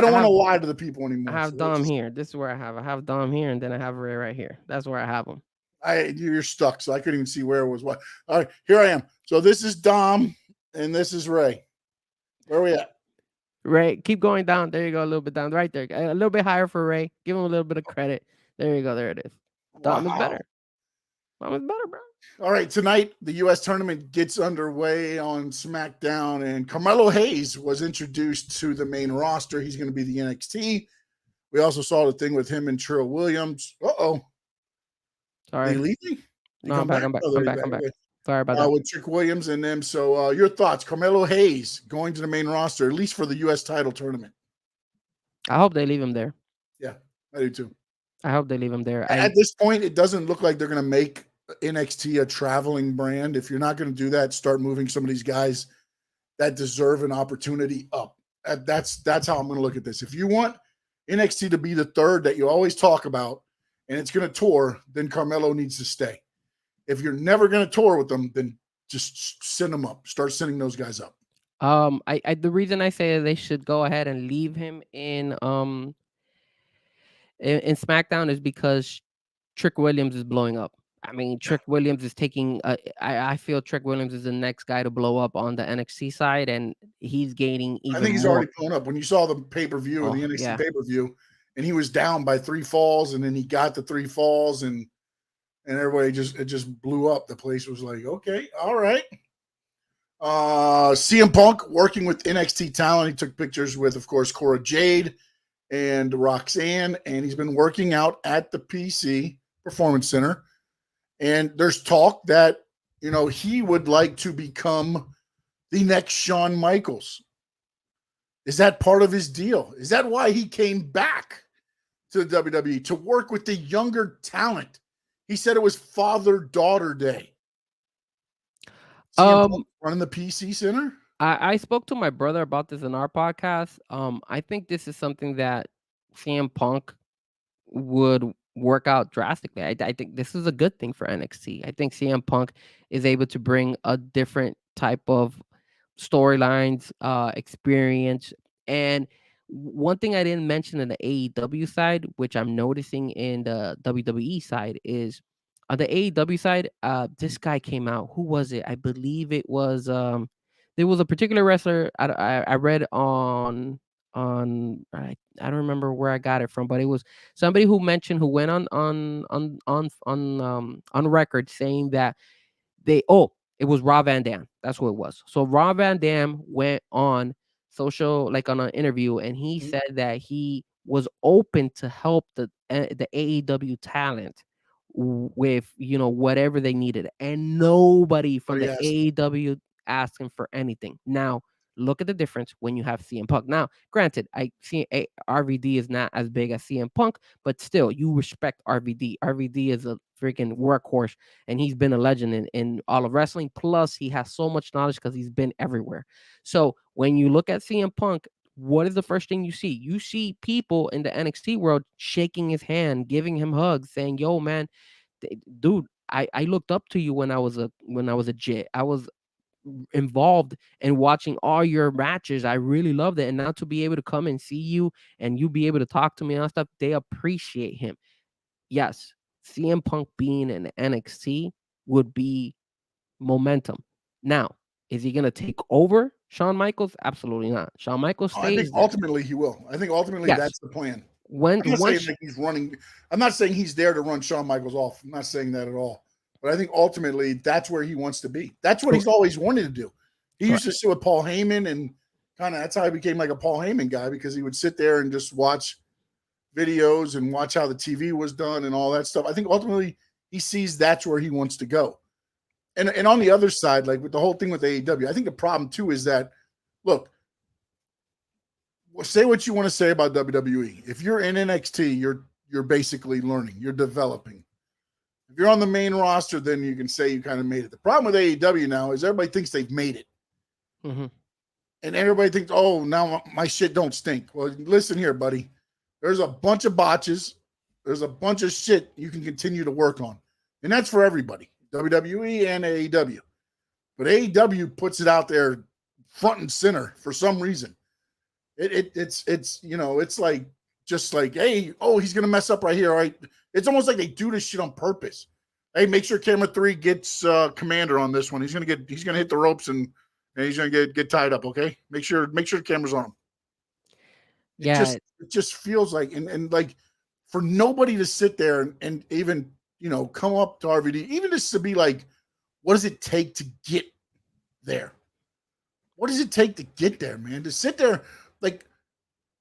don't want to lie to the people I anymore. have So let's Dom just, here. This is where I have Dom here, and then I have Ray right here. That's where I have him. you're stuck, so I couldn't even see where it was. What? All right, here I am. So this is Dom, and this is Ray. Where are we at? Ray, keep going down. There you go, a little bit down, right there. A little bit higher for Ray. Give him a little bit of credit. There you go. There it is. Dom is better. Dom is better, bro. All right, tonight the U.S. tournament gets underway on SmackDown, and Carmelo Hayes was introduced to the main roster. He's going to be the NXT. We also saw the thing with him and Trill Williams. Sorry. Did he leave me? No, I'm back. Oh, I'm back. Okay. Sorry about that. With Trick Williams and them. So your thoughts, Carmelo Hayes going to the main roster, at least for the U.S. title tournament? I hope they leave him there. Yeah, I do too. I hope they leave him there. At this point, it doesn't look like they're going to make NXT a traveling brand. If you're not going to do that, start moving some of these guys that deserve an opportunity up. That's how I'm going to look at this. If you want NXT to be the third that you always talk about, and it's going to tour, then Carmelo needs to stay. If you're never going to tour with them, then just send them up. Start sending those guys up. The reason I say they should go ahead and leave him in SmackDown is because Trick Williams is blowing up. I mean, Trick Williams is taking. I feel Trick Williams is the next guy to blow up on the NXT side, and he's gaining even. I think he's already blown up. When you saw the pay-per-view, the NXT pay-per-view, and he was down by 3 falls, and then he got the 3 falls, and everybody just blew up. The place was like, okay, all right. CM Punk working with NXT talent. He took pictures with, of course, Cora Jade and Roxanne, and he's been working out at the PC Performance Center. And there's talk that, he would like to become the next Shawn Michaels. Is that part of his deal? Is that why he came back to the WWE, to work with the younger talent? He said it was Father-Daughter Day. Running the PC Center? I spoke to my brother about this in our podcast. I think this is something that CM Punk would work out drastically. I think this is a good thing for NXT. I think CM Punk is able to bring a different type of storylines, experience. And one thing I didn't mention in the AEW side, which I'm noticing in the WWE side, is on the AEW side, this guy came out. Who was it? I believe it was there was a particular wrestler I read on I don't remember where I got it from, but it was somebody who went on record saying that it was Rob Van Dam. That's what it was. So Rob Van Dam went on on an interview, and he said that he was open to help the AEW talent with whatever they needed, and nobody from the AEW asked him for anything. Now look at the difference when you have CM Punk. Now, granted, I see RVD is not as big as CM Punk, but still, you respect RVD. RVD is a freaking workhorse, and he's been a legend in all of wrestling. Plus, he has so much knowledge because he's been everywhere. So when you look at CM Punk, what is the first thing you see? You see people in the NXT world shaking his hand, giving him hugs, saying, "Yo, man, dude, I looked up to you when I was a jit. I was involved in watching all your matches. I really loved it. And now to be able to come and see you and you be able to talk to me and stuff, they appreciate him." Yes, CM Punk being in NXT would be momentum. Now, is he going to take over Shawn Michaels? Absolutely not. Shawn Michaels stays. I think ultimately he will. I think ultimately that's the plan. I'm not saying like he's running. I'm not saying he's there to run Shawn Michaels off. I'm not saying that at all. But I think ultimately that's where he wants to be. That's what he's always wanted to do. He used to sit with Paul Heyman, and kind of that's how he became like a Paul Heyman guy, because he would sit there and just watch videos and watch how the TV was done and all that stuff. I think ultimately he sees that's where he wants to go. And on the other side, like with the whole thing with AEW, I think the problem too is that, look, say what you want to say about WWE. If you're in NXT, you're basically learning, you're developing. If you're on the main roster, then you can say you kind of made it. The problem with AEW now is everybody thinks they've made it. Mm-hmm. And everybody thinks, oh, now my shit don't stink. Well, listen here, buddy. There's a bunch of botches. There's a bunch of shit you can continue to work on. And that's for everybody, WWE and AEW. But AEW puts it out there front and center for some reason. It's like, just like, hey, oh, he's going to mess up right here. All right. It's almost like they do this shit on purpose. Hey, make sure camera 3 gets Commander on this one. He's going to hit the ropes and he's going to get tied up. Okay. Make sure the camera's on him. It just feels like, and like for nobody to sit there and even, come up to RVD, even just to be like, what does it take to get there? What does it take to get there, man? To sit there, like,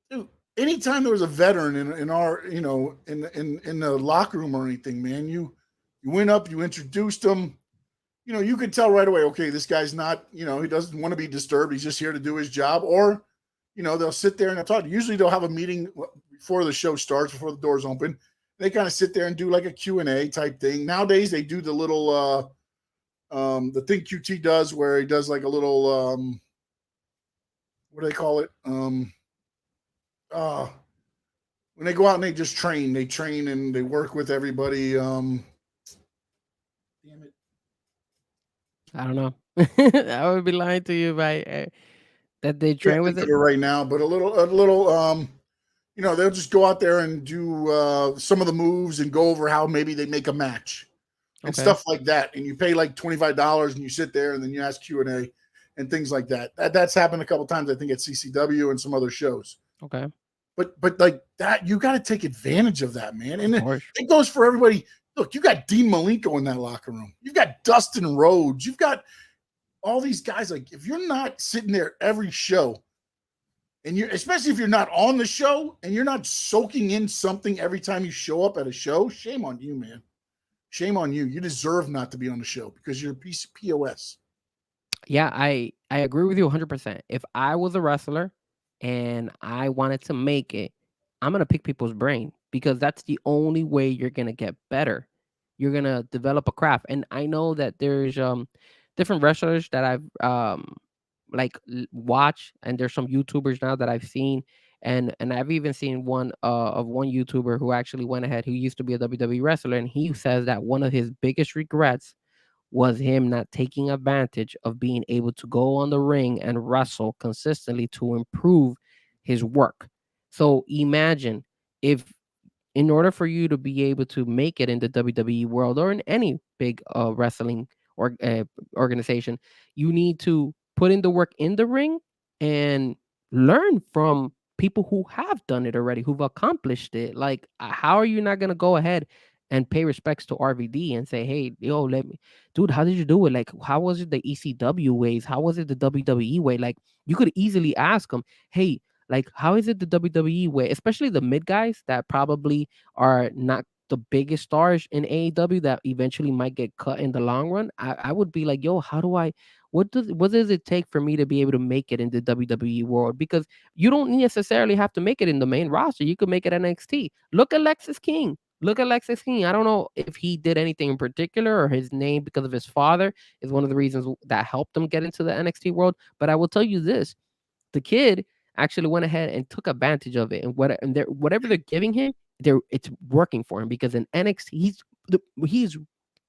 dude, anytime there was a veteran in our, in the locker room or anything, man, you went up, you introduced him, you could tell right away, okay, this guy's not, he doesn't want to be disturbed. He's just here to do his job. Or, they'll sit there and they'll talk. Usually they'll have a meeting before the show starts, before the doors open. They kind of sit there and do like a Q&A type thing. Nowadays they do the little, the thing QT does where he does like a little, what do they call it? When they go out and they just train and they work with everybody. Damn it. I don't know. I would be lying to you if that they train with it right now, but a little, they'll just go out there and do some of the moves and go over how maybe they make a match and stuff like that. And you pay like $25 and you sit there and then you ask Q&A and things like that. That's happened a couple times, I think, at CCW and some other shows. Okay. But like that, you got to take advantage of that, man. And it goes for everybody. Look, you got Dean Malenko in that locker room. You've got Dustin Rhodes. You've got all these guys. Like, if you're not sitting there every show, and especially if you're not on the show and you're not soaking in something every time you show up at a show, shame on you, man. Shame on you. You deserve not to be on the show because you're a piece of POS. Yeah, I agree with you 100%. If I was a wrestler and I wanted to make it, I'm going to pick people's brain because that's the only way you're going to get better. You're going to develop a craft. And I know that there's different wrestlers that I've watch, and there's some YouTubers now that I've seen, and I've even seen one YouTuber who actually went ahead, who used to be a WWE wrestler, and he says that one of his biggest regrets was him not taking advantage of being able to go on the ring and wrestle consistently to improve his work. So imagine if, in order for you to be able to make it in the WWE world or in any big wrestling or organization, you need to put in the work in the ring and learn from people who have done it already, who've accomplished it. Like, how are you not going to go ahead and pay respects to RVD and say, hey, yo, dude, how did you do it? Like, how was it the ECW ways? How was it the WWE way? Like, you could easily ask them, hey, like, how is it the WWE way? Especially the mid guys that probably are not the biggest stars in AEW that eventually might get cut in the long run. I would be like, yo, what does it take for me to be able to make it in the WWE world? Because you don't necessarily have to make it in the main roster. You could make it NXT. Look at Lexis King. I don't know if he did anything in particular or his name, because of his father, is one of the reasons that helped him get into the NXT world. But I will tell you this, the kid actually went ahead and took advantage of it. And whatever they're giving him, it's working for him, because in NXT, he's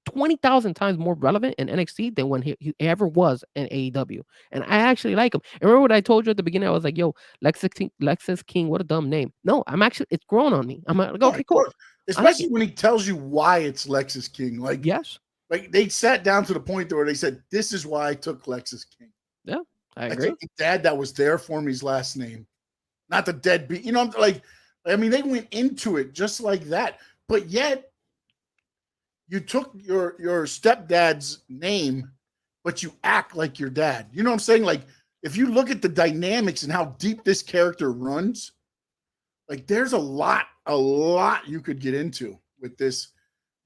20,000 times more relevant in NXT than when he ever was in AEW. And I actually like him. And remember what I told you at the beginning? I was like, yo, Lexis King, what a dumb name. No, it's grown on me. I'm like, okay, cool. Especially when he tells you why it's Lexis King. Like, yes. Like, they sat down to the point where they said, this is why I took Lexis King. Yeah, I agree. Took the dad that was there for me's last name. Not the deadbeat. I mean, they went into it just like that. But yet, you took your stepdad's name, but you act like your dad. You know what I'm saying? Like, if you look at the dynamics and how deep this character runs, like, there's a lot you could get into with this,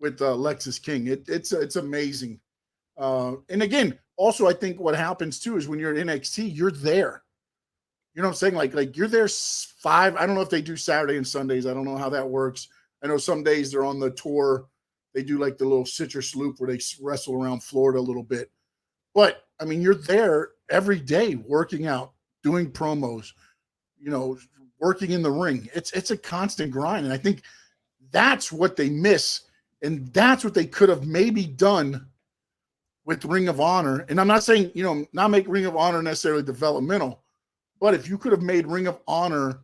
with Lexis King. It's amazing. And again, also, I think what happens too is when you're at NXT, you're there. You know what I'm saying? Like you're there 5. I don't know if they do Saturday and Sundays. I don't know how that works. I know some days they're on the tour. they do like the little citrus loop where they wrestle around Florida a little bit. But I mean, you're there every day working out, doing promos, working in the ring. It's a constant grind. And I think that's what they miss. And that's what they could have maybe done with Ring of Honor. And I'm not saying, not make Ring of Honor necessarily developmental, but if you could have made Ring of Honor,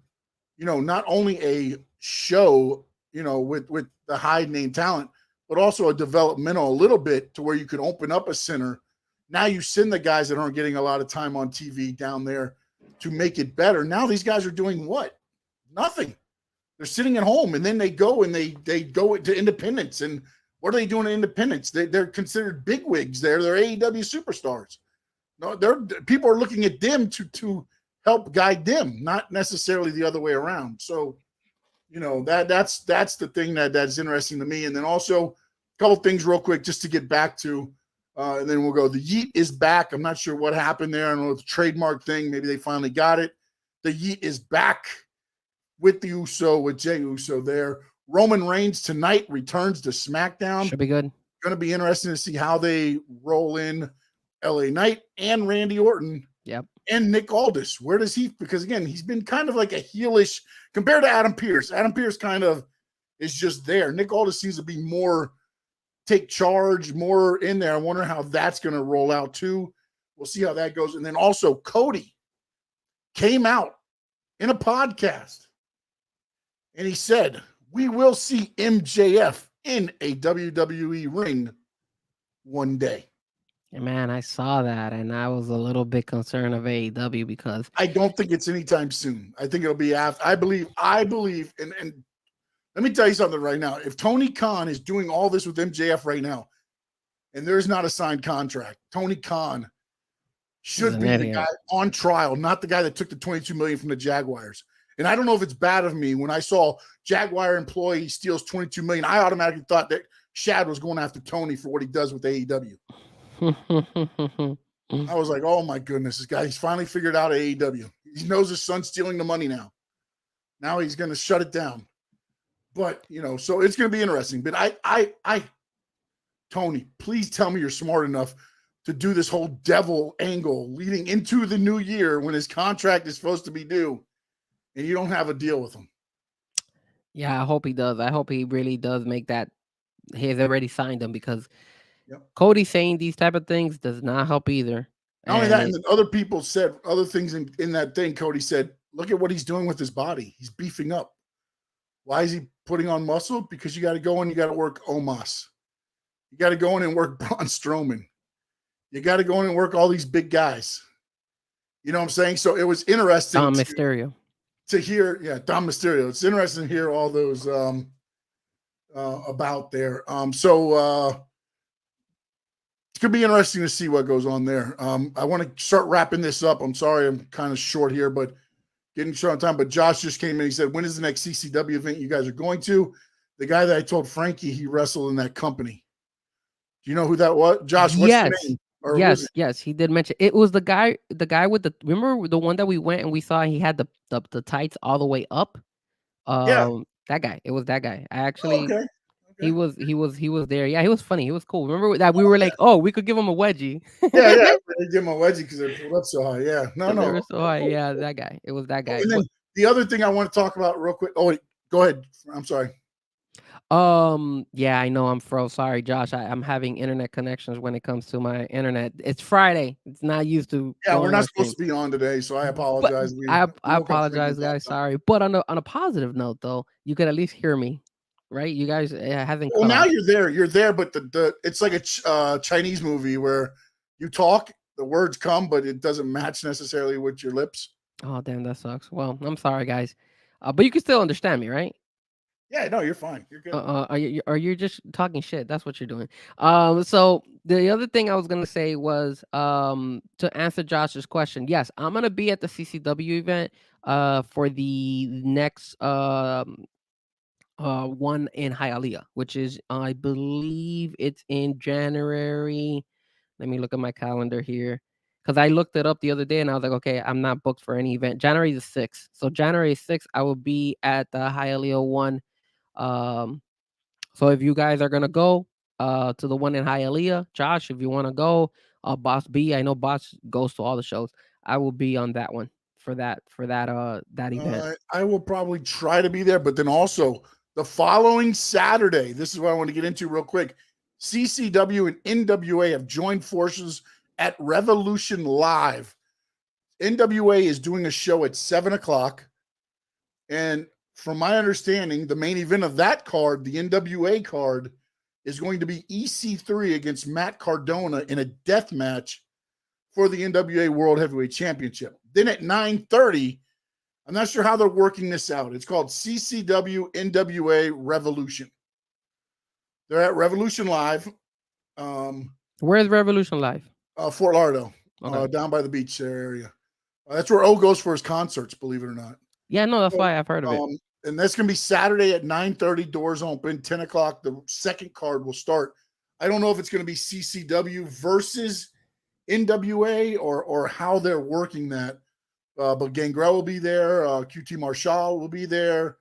not only a show, with the high name talent, but also a developmental a little bit to where you could open up a center. Now you send the guys that aren't getting a lot of time on TV down there to make it better. Now these guys are doing what? Nothing. They're sitting at home, and then they go and they go to Independence. And what are they doing at Independence? They're considered bigwigs. They're AEW superstars. No, people are looking at them to help guide them, not necessarily the other way around. So, that's the thing that's interesting to me. And then also a couple things real quick just to get back to, and then we'll go. The Yeet is back. I'm not sure what happened there. I don't know, the trademark thing. Maybe they finally got it. The Yeet is back with the Uso, with Jey Uso there. Roman Reigns tonight returns to SmackDown. Should be good. Going to be interesting to see how they roll in LA Knight and Randy Orton. Yep. And Nick Aldis. Where does he, because again, he's been kind of like a heelish compared to Adam Pearce. Adam Pearce kind of is just there. Nick Aldis seems to be more take charge, more in there. I wonder how that's going to roll out too. We'll see how that goes. And then also Cody came out in a podcast and he said, we will see MJF in a WWE ring one day. Man, I saw that, and I was a little bit concerned of AEW because I don't think it's anytime soon. I think it'll be after. I believe, and let me tell you something right now. If Tony Khan is doing all this with MJF right now, and there's not a signed contract, Tony Khan should be the guy on trial, not the guy that took the $22 million from the Jaguars. And I don't know if it's bad of me when I saw Jaguar employee steals $22 million. I automatically thought that Shad was going after Tony for what he does with AEW. I was like, oh my goodness, this guy, he's finally figured out AEW. He knows his son's stealing the money now. Now he's going to shut it down. But, so it's going to be interesting. But I, Tony, please tell me you're smart enough to do this whole devil angle leading into the new year when his contract is supposed to be due and you don't have a deal with him. Yeah, I hope he does. I hope he really does make that. He has already signed him because Cody saying these type of things does not help either. Not only that, and then other people said other things in that thing. Cody said, look at what he's doing with his body. He's beefing up. Why is he putting on muscle? Because you got to go in, you got to work Omos. You got to go in and work Braun Strowman. You got to go in and work all these big guys. You know what I'm saying? So it was interesting. Dom Mysterio. To hear, Dom Mysterio. It's interesting to hear all those about there. It's going to be interesting to see what goes on there. I want to start wrapping this up. I'm sorry I'm kind of short here, but getting short on time. But Josh just came in. He said, when is the next CCW event you guys are going to? The guy that I told Frankie he wrestled in that company. Do you know who that was? Josh, what's the name? Or yes, he did mention it was the guy with the, remember the one that we went and we saw he had the tights all the way up? That guy. It was that guy. I actually He was there. Yeah, he was funny. He was cool. Remember that we were like, oh, we could give him a wedgie. They give him a wedgie because they're pulled up so high. Yeah, no, they were so high. Yeah, that guy. It was that guy. And then the other thing I want to talk about real quick. Oh, wait, go ahead. I'm sorry. Yeah, I know I'm froze. Sorry, Josh. I'm having internet connections when it comes to my internet. It's Friday. It's not used to. Yeah, we're not supposed to be on today, so I apologize. I apologize, guys. Sorry. But on a positive note, though, you could at least hear me. Right, you guys haven't. Well, now you're there. You're there, but the it's like a Chinese movie where you talk, the words come, but it doesn't match necessarily with your lips. Oh, damn, that sucks. Well, I'm sorry, guys, but you can still understand me, right? Yeah, no, you're fine. You're good. Are you just talking shit? That's what you're doing. So the other thing I was gonna say was to answer Josh's question. Yes, I'm gonna be at the CCW event for the next one in Hialeah, which is I believe it's in January. Let me look at my calendar here because I looked it up the other day and I was like, okay, I'm not booked for any event. January the 6th. So January 6th, I will be at the Hialeah one So if you guys are gonna go to the one in Hialeah, Josh, if you want to go, Boss B, I know Boss goes to all the shows. I will be on that one that event. I will probably try to be there, but then also the following Saturday, this is what I want to get into real quick. CCW and NWA have joined forces at Revolution Live. NWA is doing a show at 7:00. And from my understanding, the main event of that card, the NWA card, is going to be EC3 against Matt Cardona in a death match for the NWA World Heavyweight Championship. Then at 9:30, I'm not sure how they're working this out. It's called CCW NWA Revolution. They're at Revolution Live. Where's Revolution Live? Fort Lauderdale, Okay. down by the beach area. That's where O goes for his concerts, believe it or not. Yeah, no, that's why I've heard of it. And that's going to be Saturday at 9:30, doors open, 10:00. The second card will start. I don't know if it's going to be CCW versus NWA or how they're working that. But Gangrel will be there. QT Marshall will be there.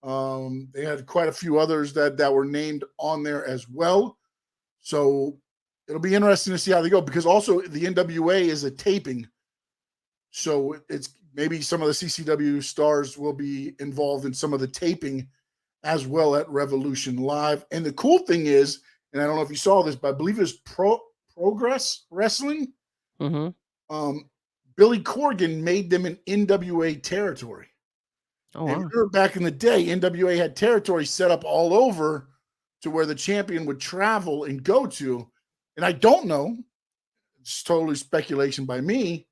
They had quite a few others that were named on there as well. So it'll be interesting to see how they go, because also the NWA is a taping. So it's maybe some of the CCW stars will be involved in some of the taping as well at Revolution Live. And the cool thing is, and I don't know if you saw this, but I believe it's Progress Wrestling. Mm-hmm. Billy Corgan made them an NWA territory. Oh, And wow. remember back in the day, NWA had territories set up all over to where the champion would travel and go to. And I don't know, it's totally speculation by me,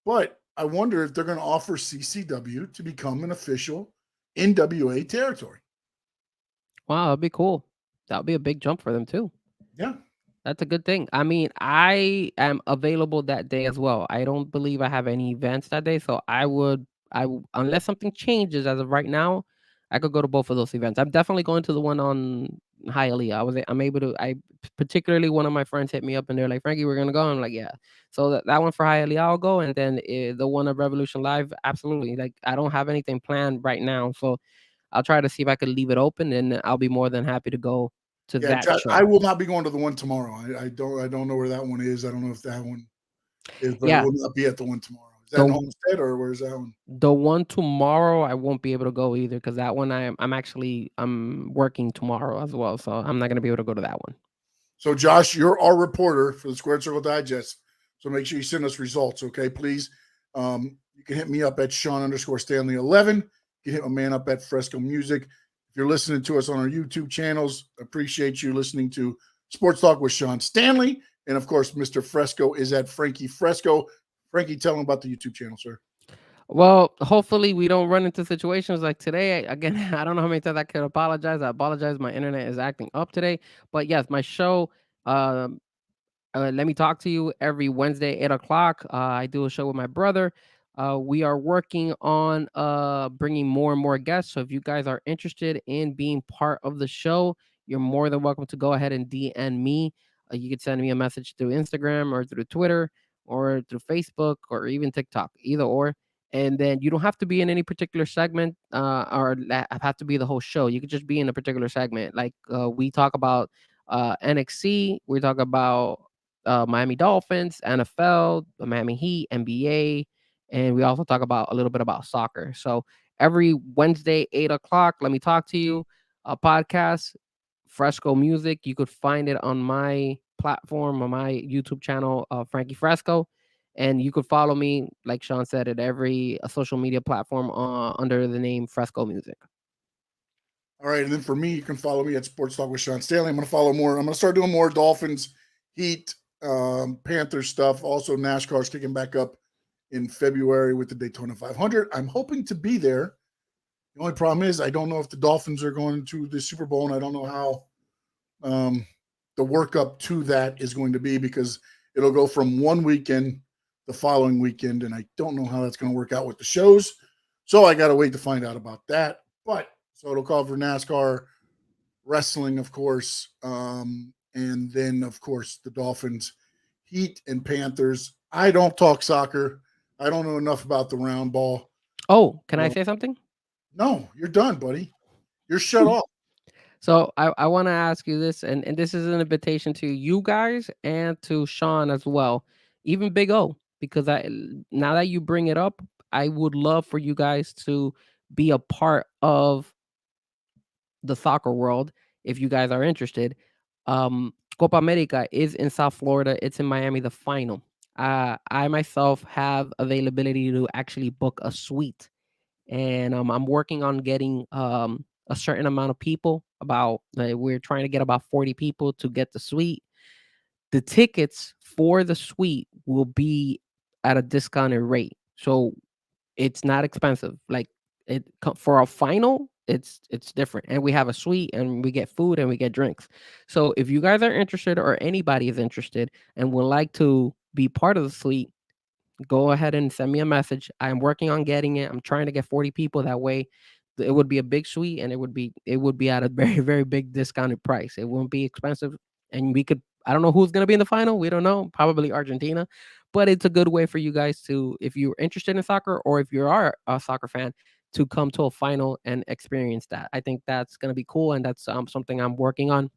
but I wonder if they're going to offer CCW to become an official NWA territory. Wow, that'd be cool. That would be a big jump for them too. Yeah. That's a good thing. I mean, I am available that day as well. I don't believe I have any events that day, so unless something changes as of right now, I could go to both of those events. I'm definitely going to the one on Hialeah. I'm able to. I particularly one of my friends hit me up and they're like, "Frankie, we're gonna go." I'm like, "Yeah." So that one for Hialeah, I'll go, and then the one of Revolution Live, absolutely. Like, I don't have anything planned right now, so I'll try to see if I could leave it open, and I'll be more than happy to go to Yeah, that show. I will not be going to the one tomorrow. I don't know where that one is. I don't know if that one is, but I Yeah. will not be at the one tomorrow. Is that The- in Homestead or where's that one? The one tomorrow, I won't be able to go either, because that one I'm working tomorrow as well, so I'm not gonna be able to go to that one. So, Josh, you're our reporter for the Squared Circle Digest. So make sure you send us results, okay? Please. You can hit me up at Sean_Stanley11. You can hit my man up at Frezko Music. If you're listening to us on our YouTube channels, appreciate you listening to Sports Talk with Sean Stanley. And, of course, Mr. Frezko is at Frankie Frezko. Frankie, tell him about the YouTube channel, sir. Well, hopefully we don't run into situations like today. Again, I don't know how many times I can apologize. I apologize. My internet is acting up today. But yes, my show, Let Me Talk to You, every Wednesday, 8:00. I do a show with my brother. We are working on bringing more and more guests. So if you guys are interested in being part of the show, you're more than welcome to go ahead and DM me. You could send me a message through Instagram or through Twitter or through Facebook or even TikTok, either or. And then you don't have to be in any particular segment have to be the whole show. You could just be in a particular segment. Like we talk about NXT, we talk about Miami Dolphins, NFL, the Miami Heat, NBA, and we also talk about a little bit about soccer. So every Wednesday, 8:00, Let Me Talk to You, a podcast, Frezko Music. You could find it on my platform, on my YouTube channel, Frankie Frezko. And you could follow me, like Sean said, at every social media platform under the name Frezko Music. All right. And then for me, you can follow me at Sports Talk with Sean Stanley. I'm going to follow more. I'm going to start doing more Dolphins, Heat, Panthers stuff. Also, NASCAR's kicking back up in February with the Daytona 500. I'm hoping to be there. The only problem is I don't know if the Dolphins are going to the Super Bowl, and I don't know how the workup to that is going to be, because it'll go from one weekend the following weekend, and I don't know how that's going to work out with the shows. So I got to wait to find out about that. But so it'll call for NASCAR, wrestling, of course, and then, of course, the Dolphins, Heat, and Panthers. I don't talk soccer. I don't know enough about the round ball. Oh, can I say something? No, you're done, buddy. You're shut off. So I want to ask you this, and this is an invitation to you guys and to Sean as well, even Big O, because now that you bring it up, I would love for you guys to be a part of the soccer world if you guys are interested. Copa America is in South Florida. It's in Miami, the final. I myself have availability to actually book a suite, and I'm working on getting a certain amount of people. We're trying to get about 40 people to get the suite. The tickets for the suite will be at a discounted rate, so it's not expensive. Like for a final, it's different, and we have a suite, and we get food, and we get drinks. So if you guys are interested, or anybody is interested and would like to be part of the suite, go ahead and send me a message. I'm working on getting it. I'm trying to get 40 people. That way, it would be a big suite, and it would be at a very, very big discounted price. It won't be expensive, and we could. I don't know who's gonna be in the final. We don't know. Probably Argentina, but it's a good way for you guys to, if you're interested in soccer, or if you are a soccer fan, to come to a final and experience that. I think that's gonna be cool, and that's something I'm working on.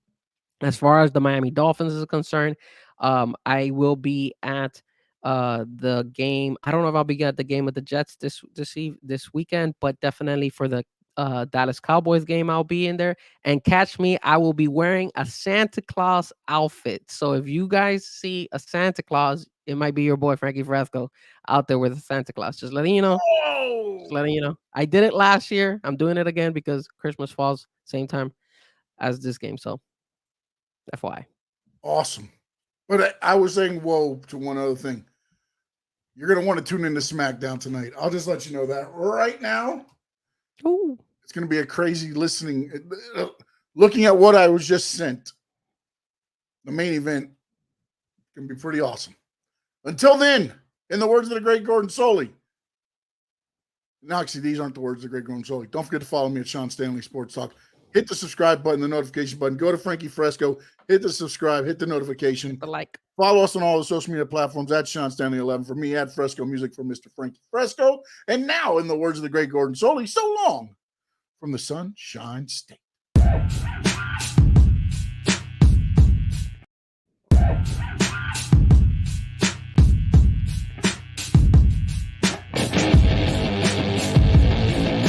As far as the Miami Dolphins is concerned, I will be at the game. I don't know if I'll be at the game with the Jets this weekend, but definitely for the Dallas Cowboys game, I'll be in there. And catch me, I will be wearing a Santa Claus outfit. So if you guys see a Santa Claus, it might be your boy Frankie Frezko out there with a Santa Claus. Just letting you know. Just letting you know. I did it last year. I'm doing it again because Christmas falls same time as this game. So FYI. Awesome. But I was saying whoa to one other thing. You're going to want to tune into SmackDown tonight. I'll just let you know that right now. Ooh. It's going to be a crazy listening. Looking at what I was just sent, the main event can be pretty awesome. Until then, in the words of the great Gordon Soley. Now, actually, these aren't the words of the great Gordon Soley. Don't forget to follow me at Sean Stanley Sports Talk. Hit the subscribe button, the notification button. Go to Frankie Frezko. Hit the subscribe. Hit the notification. The like. Follow us on all the social media platforms at Sean Stanley 11. For me, at Fresco Music for Mr. Frankie Frezko. And now, in the words of the great Gordon Soley, so long from the Sunshine State.